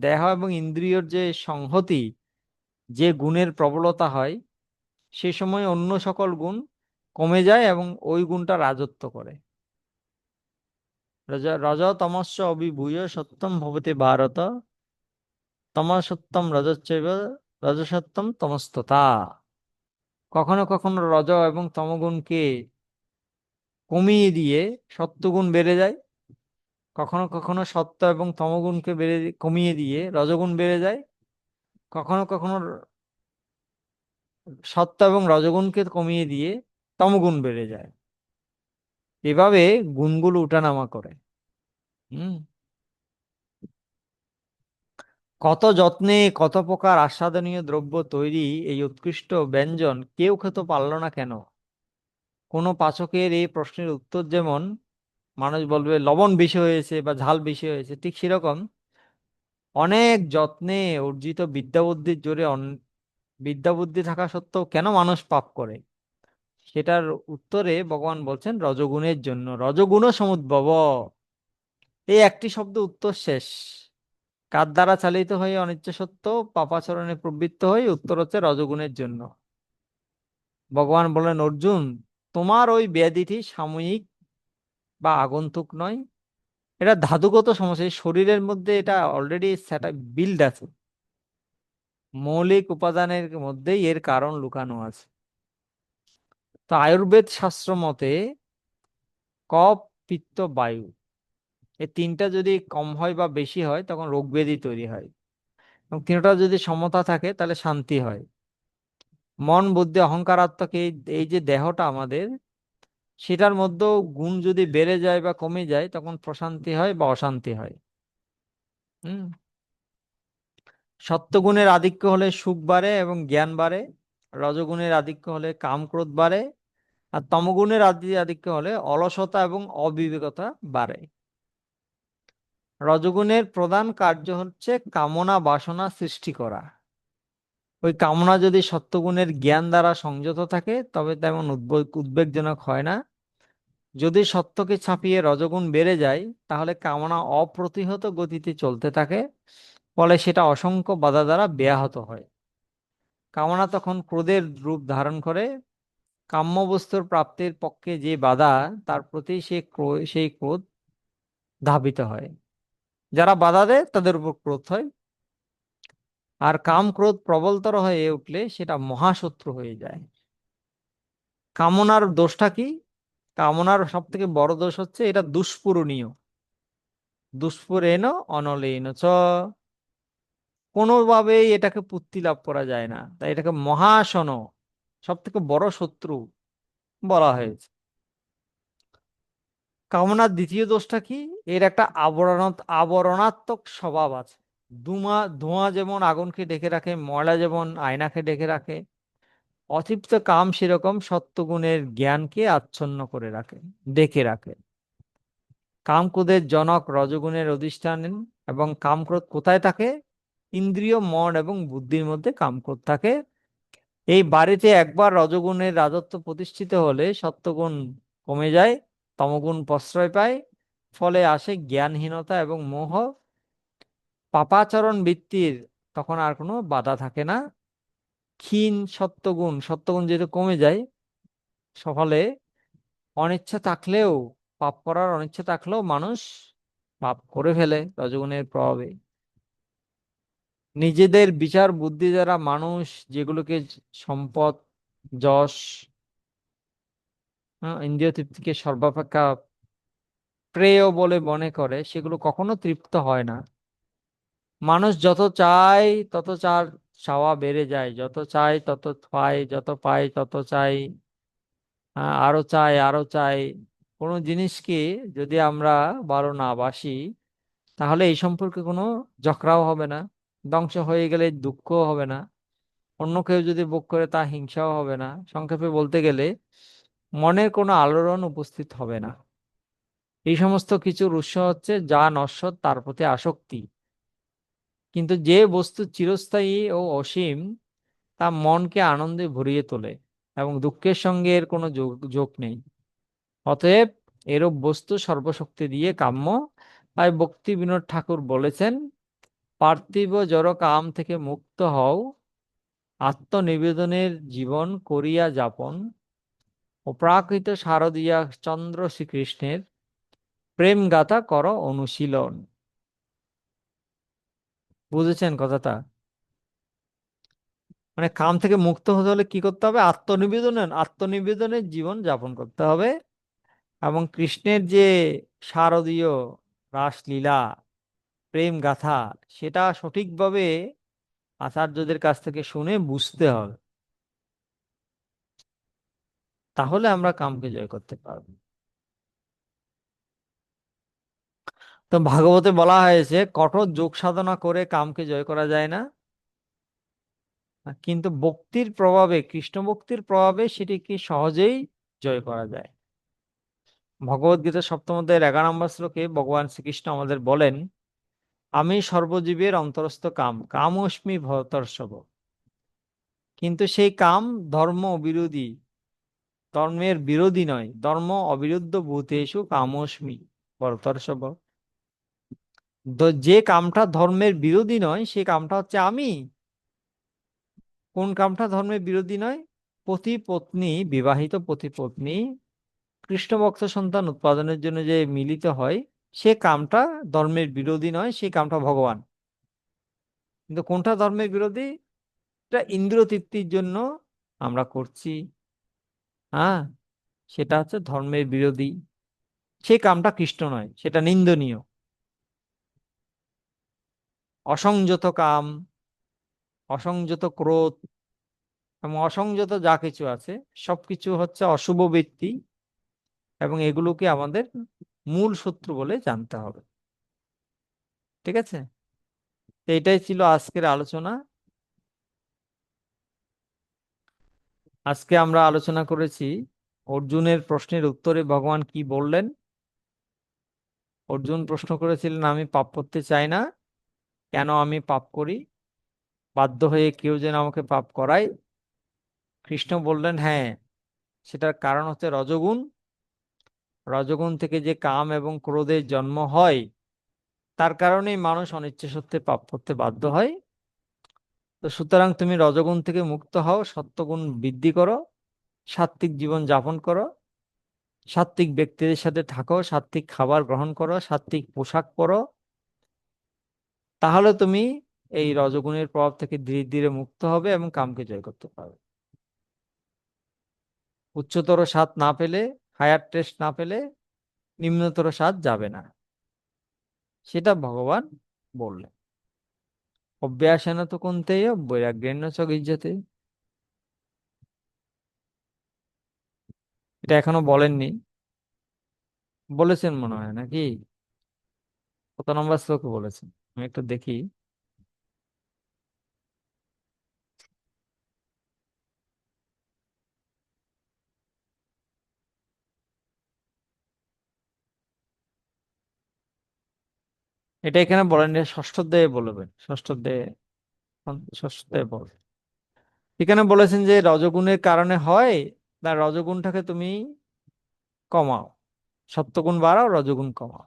দেহ এবং ইন্দ্রিয়র যে সংহতি, যে গুণের প্রবলতা হয়, সে সময় অন্য সকল গুণ কমে যায় এবং ওই গুণটা রাজত্ব করে। রজতমস্য অভিভূয় সত্যম ভবতি ভারত, তমসত্যম রজচ্চৈব রজসত্যম তমস্ততা। কখনো কখনো রজ এবং তমগুণকে কমিয়ে দিয়ে সত্ত্বগুণ বেড়ে যায়, কখনো কখনো সত্ত্ব এবং তমগুণকে কমিয়ে দিয়ে রজগুণ বেড়ে যায়, কখনো কখনো সত্ত্ব এবং রজগুণকে কমিয়ে দিয়ে তমগুণ বেড়ে যায়। এভাবে গুণগুলো উঠানামা করে। হুম। কত যত্নে কত প্রকার আস্বাদনীয় দ্রব্য তৈরি এই উৎকৃষ্ট ব্যঞ্জন কেউ খেতে পারল না কেন? কোনো পাচকের এই প্রশ্নের উত্তর যেমন মানুষ বলবে লবণ বেশি হয়েছে বা ঝাল বেশি হয়েছে, ঠিক সেরকম অনেক যত্নে অর্জিত বিদ্যা বুদ্ধির জোরে বিদ্যা বুদ্ধি থাকা সত্ত্বেও কেন মানুষ পাপ করে, সেটার উত্তরে ভগবান বলছেন রজগুণের জন্য। রজগুণ সমুদ্ভব, এই একটি শব্দ উত্তর শেষ। কার দ্বারা চালিত হয়ে অনিচ্ছ সত্য পাপাচরণে প্রবৃত্ত হয়ে উত্তর হচ্ছে রজগুণের জন্য। ভগবান বলেন, অর্জুন, তোমার ওই ব্যাধিটি সাময়িক বা আগন্তুক নয়, এটা ধাতুগত সমস্যা। এই শরীরের মধ্যে এটা অলরেডি সেটা বিল্ড আছে, মৌলিক উপাদানের মধ্যেই এর কারণ লুকানো আছে। তো আয়ুর্বেদ শাস্ত্র মতে কফ, পিত্ত, বায়ু, এই তিনটা যদি কম হয় বা বেশি হয় তখন রোগ ব্যাধি তৈরি হয়, এবং তিনটা যদি সমতা থাকে তাহলে শান্তি হয়। মন, বুদ্ধি, অহংকার, আত্মক, এই এই যে দেহটা আমাদের, সেটার মধ্যেও গুণ যদি বেড়ে যায় বা কমে যায় তখন প্রশান্তি হয় বা অশান্তি হয়। হুম। সত্ত্বগুণের আধিক্য হলে সুখ বাড়ে এবং জ্ঞান বাড়ে, রজগুণের আধিক্য হলে কাম ক্রোধ বাড়ে, আর তমগুণের আধিক্য হলে অলসতা এবং অবিবেকতা বাড়ে। রজগুণের প্রধান কার্য হচ্ছে কামনা বাসনা সৃষ্টি করা। ওই কামনা যদি সত্ত্বগুণের জ্ঞান দ্বারা সংযত থাকে তবে তেমন উদ্বেগজনক হয় না। যদি সত্যকে ছাপিয়ে রজগুণ বেড়ে যায় তাহলে কামনা অপ্রতিহত গতিতে চলতে থাকে, ফলে সেটা অসংখ্য বাধা দ্বারা ব্যাহত হয়। কামনা তখন ক্রোধের রূপ ধারণ করে। কাম্য বস্তুর প্রাপ্তির পক্ষে যে বাধা, তার প্রতি সেই ক্রোধ ধাবিত হয়। যারা বাধা দেয় তাদের উপর ক্রোধ হয়। আর কাম ক্রোধ প্রবলতর হয়ে উঠলে সেটা মহাশত্রু হয়ে যায়। কামনার দোষটা কি? কামনার সব থেকে বড় দোষ হচ্ছে এটা দুষ্পূরণীয়। দুষ্পূরেণ অনলেন চ, কোনোভাবেই এটাকে পুত্তি লাভ করা যায় না, তাই এটাকে মহাশন, সব থেকে বড় শত্রু বলা হয়েছে। কামনার দ্বিতীয় দোষটা কি? এর একটা আবরণাত্মক স্বভাব আছে। ধোঁয়া যেমন আগুনকে ঢেকে রাখে, ময়লা যেমন আয়নাকে ঢেকে রাখে, অতৃপ্ত কাম সেরকম সত্ত্বগুণের জ্ঞানকে আচ্ছন্ন করে রাখে, ডেকে রাখে। কামক্রোধের জনক রজগুণের অধিষ্ঠান। এবং কামক্রোধ কোথায় থাকে? ইন্দ্রিয়, মন এবং বুদ্ধির মধ্যে কামক্রোধ থাকে। এই বাড়িতে একবার রজগুণের রাজত্ব প্রতিষ্ঠিত হলে সত্ত্বগুণ কমে যায়, তমগুণ প্রশ্রয় পায়। ফলে আসে জ্ঞানহীনতা এবং মোহ। পাপাচরণ বৃত্তির তখন আর কোনো বাধা থাকে না। ক্ষীণ সত্ত্বগুণ যেহেতু কমে যায়, ফলে অনিচ্ছা থাকলেও, পাপ করার অনিচ্ছা থাকলেও মানুষ পাপ করে ফেলে রজগুণের প্রভাবে। নিজেদের বিচার বুদ্ধি দ্বারা মানুষ যেগুলোকে সম্পদ, যশ, ইন্দ্রিয় তৃপ্তিকে সর্বাপেক্ষা প্রেয় বলে মনে করে, সেগুলো কখনো তৃপ্ত হয় না। মানুষ যত চায় তত চাওয়া বেড়ে যায়, যত চায় তত পায়, যত পায় তত চাই, আরো চাই আরো চাই। কোনো জিনিসকে যদি আমরা ভালো না বাসি, তাহলে এই সম্পর্কে কোনো ঝগড়াও হবে না, ধ্বংস হয়ে গেলে দুঃখও হবে না, অন্য কেউ যদি ভোগ করে তা হিংসাও হবে না। সংক্ষেপে বলতে গেলে মনের কোনো আলোড়ন উপস্থিত হবে না। এই সমস্ত কিছুর উৎস হচ্ছে যা নশ্বর তার প্রতি আসক্তি। কিন্তু যে বস্তু চিরস্থায়ী ও অসীম, তা মনকে আনন্দে ভরিয়ে তোলে এবং দুঃখের সঙ্গে এর কোনো যোগ যোগ নেই। অতএব এরূপ বস্তু সর্বশক্তি দিয়ে কাম্য। তাই ভক্তি বিনোদ ঠাকুর বলেছেন, পার্থিব জড় কাম থেকে মুক্ত হও, আত্মনিবেদনের জীবন করিয়া যাপন, অপ্রাকৃত শারদীয়া চন্দ্র শ্রীকৃষ্ণের প্রেম গাথা করো অনুশীলন। বুঝেছেন কথাটা? মানে কাম থেকে মুক্ত হতে হলে কি করতে হবে? আত্মনিবেদনের জীবন যাপন করতে হবে, এবং কৃষ্ণের যে শারদীয় রাসলীলা, প্রেম গাথা, সেটা সঠিকভাবে আচার্যদের কাছ থেকে শুনে বুঝতে হবে। তাহলে আমরা কামকে জয় করতে পারবো। তো ভাগবতে বলা হয়েছে কঠোর যোগ সাধনা করে কামকে জয় করা যায় না, কিন্তু ভক্তির প্রভাবে, কৃষ্ণ ভক্তির প্রভাবে সেটিকে সহজেই জয় করা যায়। ভগবদ গীতা সপ্তম অধ্যায়ের 11 নম্বর শ্লোকে ভগবান শ্রীকৃষ্ণ আমাদের বলেন, আমি সর্বজীবের অন্তরস্থ কাম, কামস্মি ভরতর্ষভ। কিন্তু সেই কাম ধর্ম বিরোধী, ধর্মের বিরোধী নয়, ধর্ম অবিরুদ্ধ ভূতেষু কামস্মি ভরতর্ষভ। যে কামটা ধর্মের বিরোধী নয়, সে কামটা হচ্ছে আমি। কোন কামটা ধর্মের বিরোধী নয়? পতি পত্নী, বিবাহিত পতি পত্নী কৃষ্ণ ভক্ত সন্তান উৎপাদনের জন্য যে মিলিত হয়, সে কামটা ধর্মের বিরোধী নয়, সেই কামটা ভগবান। কিন্তু কোনটা ধর্মের বিরোধী? এটা ইন্দ্রিয় তৃপ্তির জন্য আমরা করছি, হ্যাঁ, সেটা হচ্ছে ধর্মের বিরোধী। সেই কামটা কৃষ্ণ নয়, সেটা নিন্দনীয়। অসংযত কাম, অসংযত ক্রোধ এবং অসংযত যা কিছু আছে, সবকিছু হচ্ছে অশুভ বৃত্তি, এবং এগুলোকে আমাদের মূল শত্রু বলে জানতে হবে। ঠিক আছে? তো এটাই ছিল আজকের আলোচনা। আজকে আমরা আলোচনা করেছি অর্জুনের প্রশ্নের উত্তরে ভগবান কি বললেন। অর্জুন প্রশ্ন করেছিলেন, আমি পাপ করতে চাই না, কেন আমি পাপ করি? বাধ্য হয়ে কেউ যেন আমাকে পাপ করায়। কৃষ্ণ বললেন, হ্যাঁ, সেটার কারণ হচ্ছে রজোগুণ। রজোগুণ থেকে যে কাম এবং ক্রোধের জন্ম হয়, তার কারণেই মানুষ অনিচ্ছা সত্ত্বে পাপ করতে বাধ্য হয়। তো সুতরাং তুমি রজোগুণ থেকে মুক্ত হও, সত্ত্বগুণ বৃদ্ধি করো, সাত্ত্বিক জীবন যাপন করো, সাত্ত্বিক ব্যক্তিদের সাথে থাকো, সাত্ত্বিক খাবার গ্রহণ করো, সাত্ত্বিক পোশাক পরো। তাহলে তুমি এই রজোগুণের প্রভাব থেকে ধীরে ধীরে মুক্ত হবে এবং কামকে জয় করতে পারবে। উচ্চতর স্বাদ না পেলে, হায়ার টেস্ট না পেলে নিম্নতর স্বাদ যাবে না, সেটা ভগবান বললেন। অভ্যাসেন তো কুন্তেয় বৈরাগ্যেন চ গৃহ্যতে। এটা এখনো বলেননি, বলেছেন মনে হয় নাকি? কত নম্বর শ্লোকে বলেছেন আমি একটু দেখি। এটা এখানে বলেন, ষষ্ঠ অধ্যায়ে বলবেন, ষষ্ঠ অধ্যায়ে, ষষ্ঠ অধ্যায়ে বল। এখানে বলেছেন যে রজগুণের কারণে হয়, তার রজগুণটাকে তুমি কমাও, সত্যগুণ বাড়াও, রজগুণ কমাও।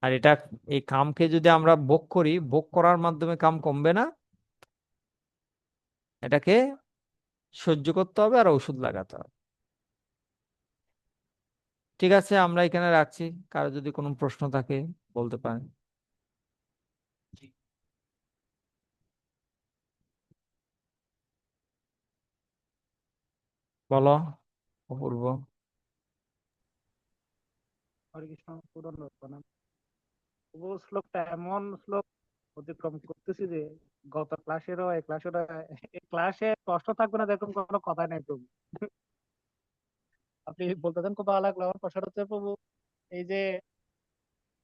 আর এটা, এই কামকে যদি আমরা ভোগ করি, ভোগ করার মাধ্যমে কাম কমবে না, এটাকে সহ্য করতে হবে আর ওষুধ লাগাতে হবে। ঠিক আছে, আমরা এখানে রাখছি। কারো যদি কোনো প্রশ্ন থাকে বলতে পারেন। বলো অপূর্ব। হরে কৃষ্ণ পূরণ প্রণাম। ও শ্লোকটা এমন শ্লোক অতিক্রম করতেছি যে গত ক্লাসেরও এই ক্লাসে কষ্ট থাকবে না এরকম কোনো কথা নেই প্রভু। আপনি বলতেছেন খুব ভালো লাগলো। আমার প্রশ্ন হচ্ছে প্রভু, এই যে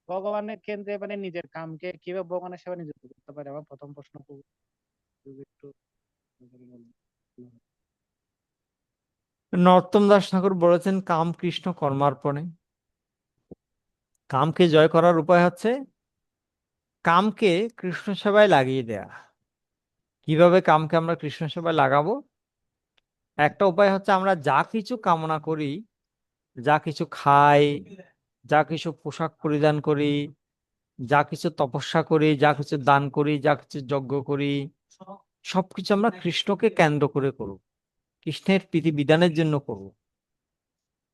ভগবানের কেন্দ্রে মানে নিজের কামকে কিভাবে ভগবানের সেবা নিযুক্ত করতে পারে, আমার প্রথম প্রশ্ন প্রভু। যদি একটু বলেন। নরোত্তম দাস ঠাকুর বলেছেন কাম কৃষ্ণ কর্মার্পণে। কামকে জয় করার উপায় হচ্ছে কামকে কৃষ্ণ সেবায় লাগিয়ে দেয়া। কিভাবে কামকে আমরা কৃষ্ণ সেবায় লাগাবো? একটা উপায় হচ্ছে আমরা যা কিছু কামনা করি, যা কিছু খাই, যা কিছু পোশাক পরিধান করি, যা কিছু তপস্যা করি, যা কিছু দান করি, যা কিছু যজ্ঞ করি, সবকিছু আমরা কৃষ্ণকে কেন্দ্র করে করব, কৃষ্ণের প্রীতি বিধানের জন্য করব।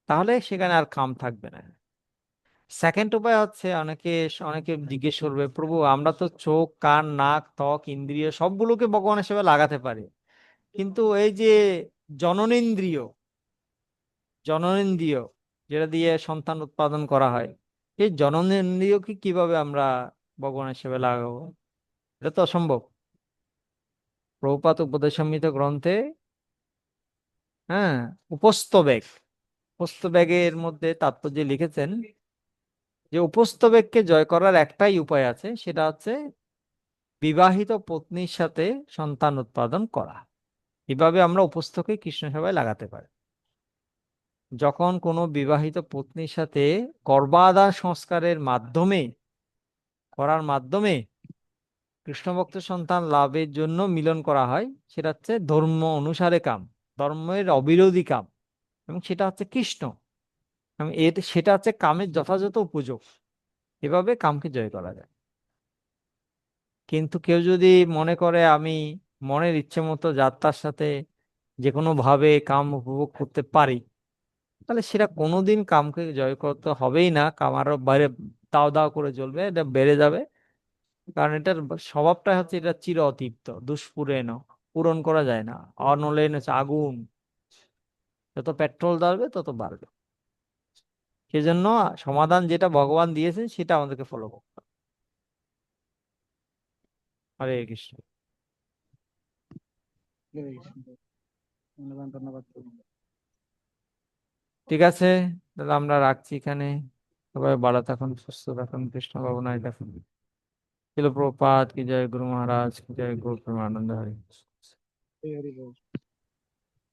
তাহলে সেখানে আর কাম থাকবে না। সেকেন্ড উপায় হচ্ছে অনেকে অনেকে জিজ্ঞেস করবে, প্রভু আমরা তো চোখ কান নাক ত্বক ইন্দ্রিয় সবগুলোকে ভগবানের সেবা লাগাতে পারি, কিন্তু এই যে জননেন্দ্রিয়, জননেন্দ্রিয় যেটা দিয়ে সন্তান উৎপাদন করা হয়, এই জননেন্দ্রিয়কে কিভাবে আমরা ভগবানের সেবা লাগাবো? এটা তো অসম্ভব। প্রভুপাদ উপদেশামৃত গ্রন্থে, হ্যাঁ, উপস্থবেগ, উপস্থবেগের মধ্যে তাৎপর্য লিখেছেন যে উপস্থবেগকে জয় করার একটাই উপায় আছে, সেটা হচ্ছে বিবাহিত পত্নীর সাথে সন্তান উৎপাদন করা। এভাবে আমরা উপস্থকে কৃষ্ণ সেবায় লাগাতে পারি। যখন কোনো বিবাহিত পত্নীর সাথে গর্ভাধান সংস্কারের মাধ্যমে করার মাধ্যমে কৃষ্ণ ভক্ত সন্তান লাভের জন্য মিলন করা হয়, সেটা হচ্ছে ধর্ম অনুসারে কাম, ধর্মের অবিরোধী কাম, এবং সেটা হচ্ছে কৃষ্ণ, এবং সেটা হচ্ছে কামের যথাযথ উপযোগ। এভাবে কামকে জয় করা যায়। কিন্তু কেউ যদি মনে করে আমি মনের ইচ্ছে মতো যাত্রার সাথে যে কোনো ভাবে কাম উপভোগ করতে পারি, তাহলে সেটা কোনোদিন কামকে জয় করতে হবেই না। কাম আরো বাইরে দাও দাও করে জ্বলবে, এটা বেড়ে যাবে। কারণ এটার স্বভাবটা হচ্ছে এটা চির অতৃপ্ত, দুষ্পুরেণ, পূরণ করা যায় না। অনলেন হচ্ছে আগুন, যত পেট্রোল ঢালবে তত বাড়বে। সেজন্য সমাধান যেটা ভগবান দিয়েছেন সেটা আমাদেরকে ফলো করতে হবে। হরে কৃষ্ণ। হরে কৃষ্ণ। ধন্যবাদ ধন্যবাদ প্রভু। ঠিক আছে, তাহলে আমরা রাখছি এখানে। সবাই ভালো থাকুন, সুস্থ থাকুন, কৃষ্ণ ভাবনায় থাকুন। শিল প্রপাত কি জয়, গুরু মহারাজ কি জয়, গৌর প্রেমানন্দ হরি। হরি হরি বল।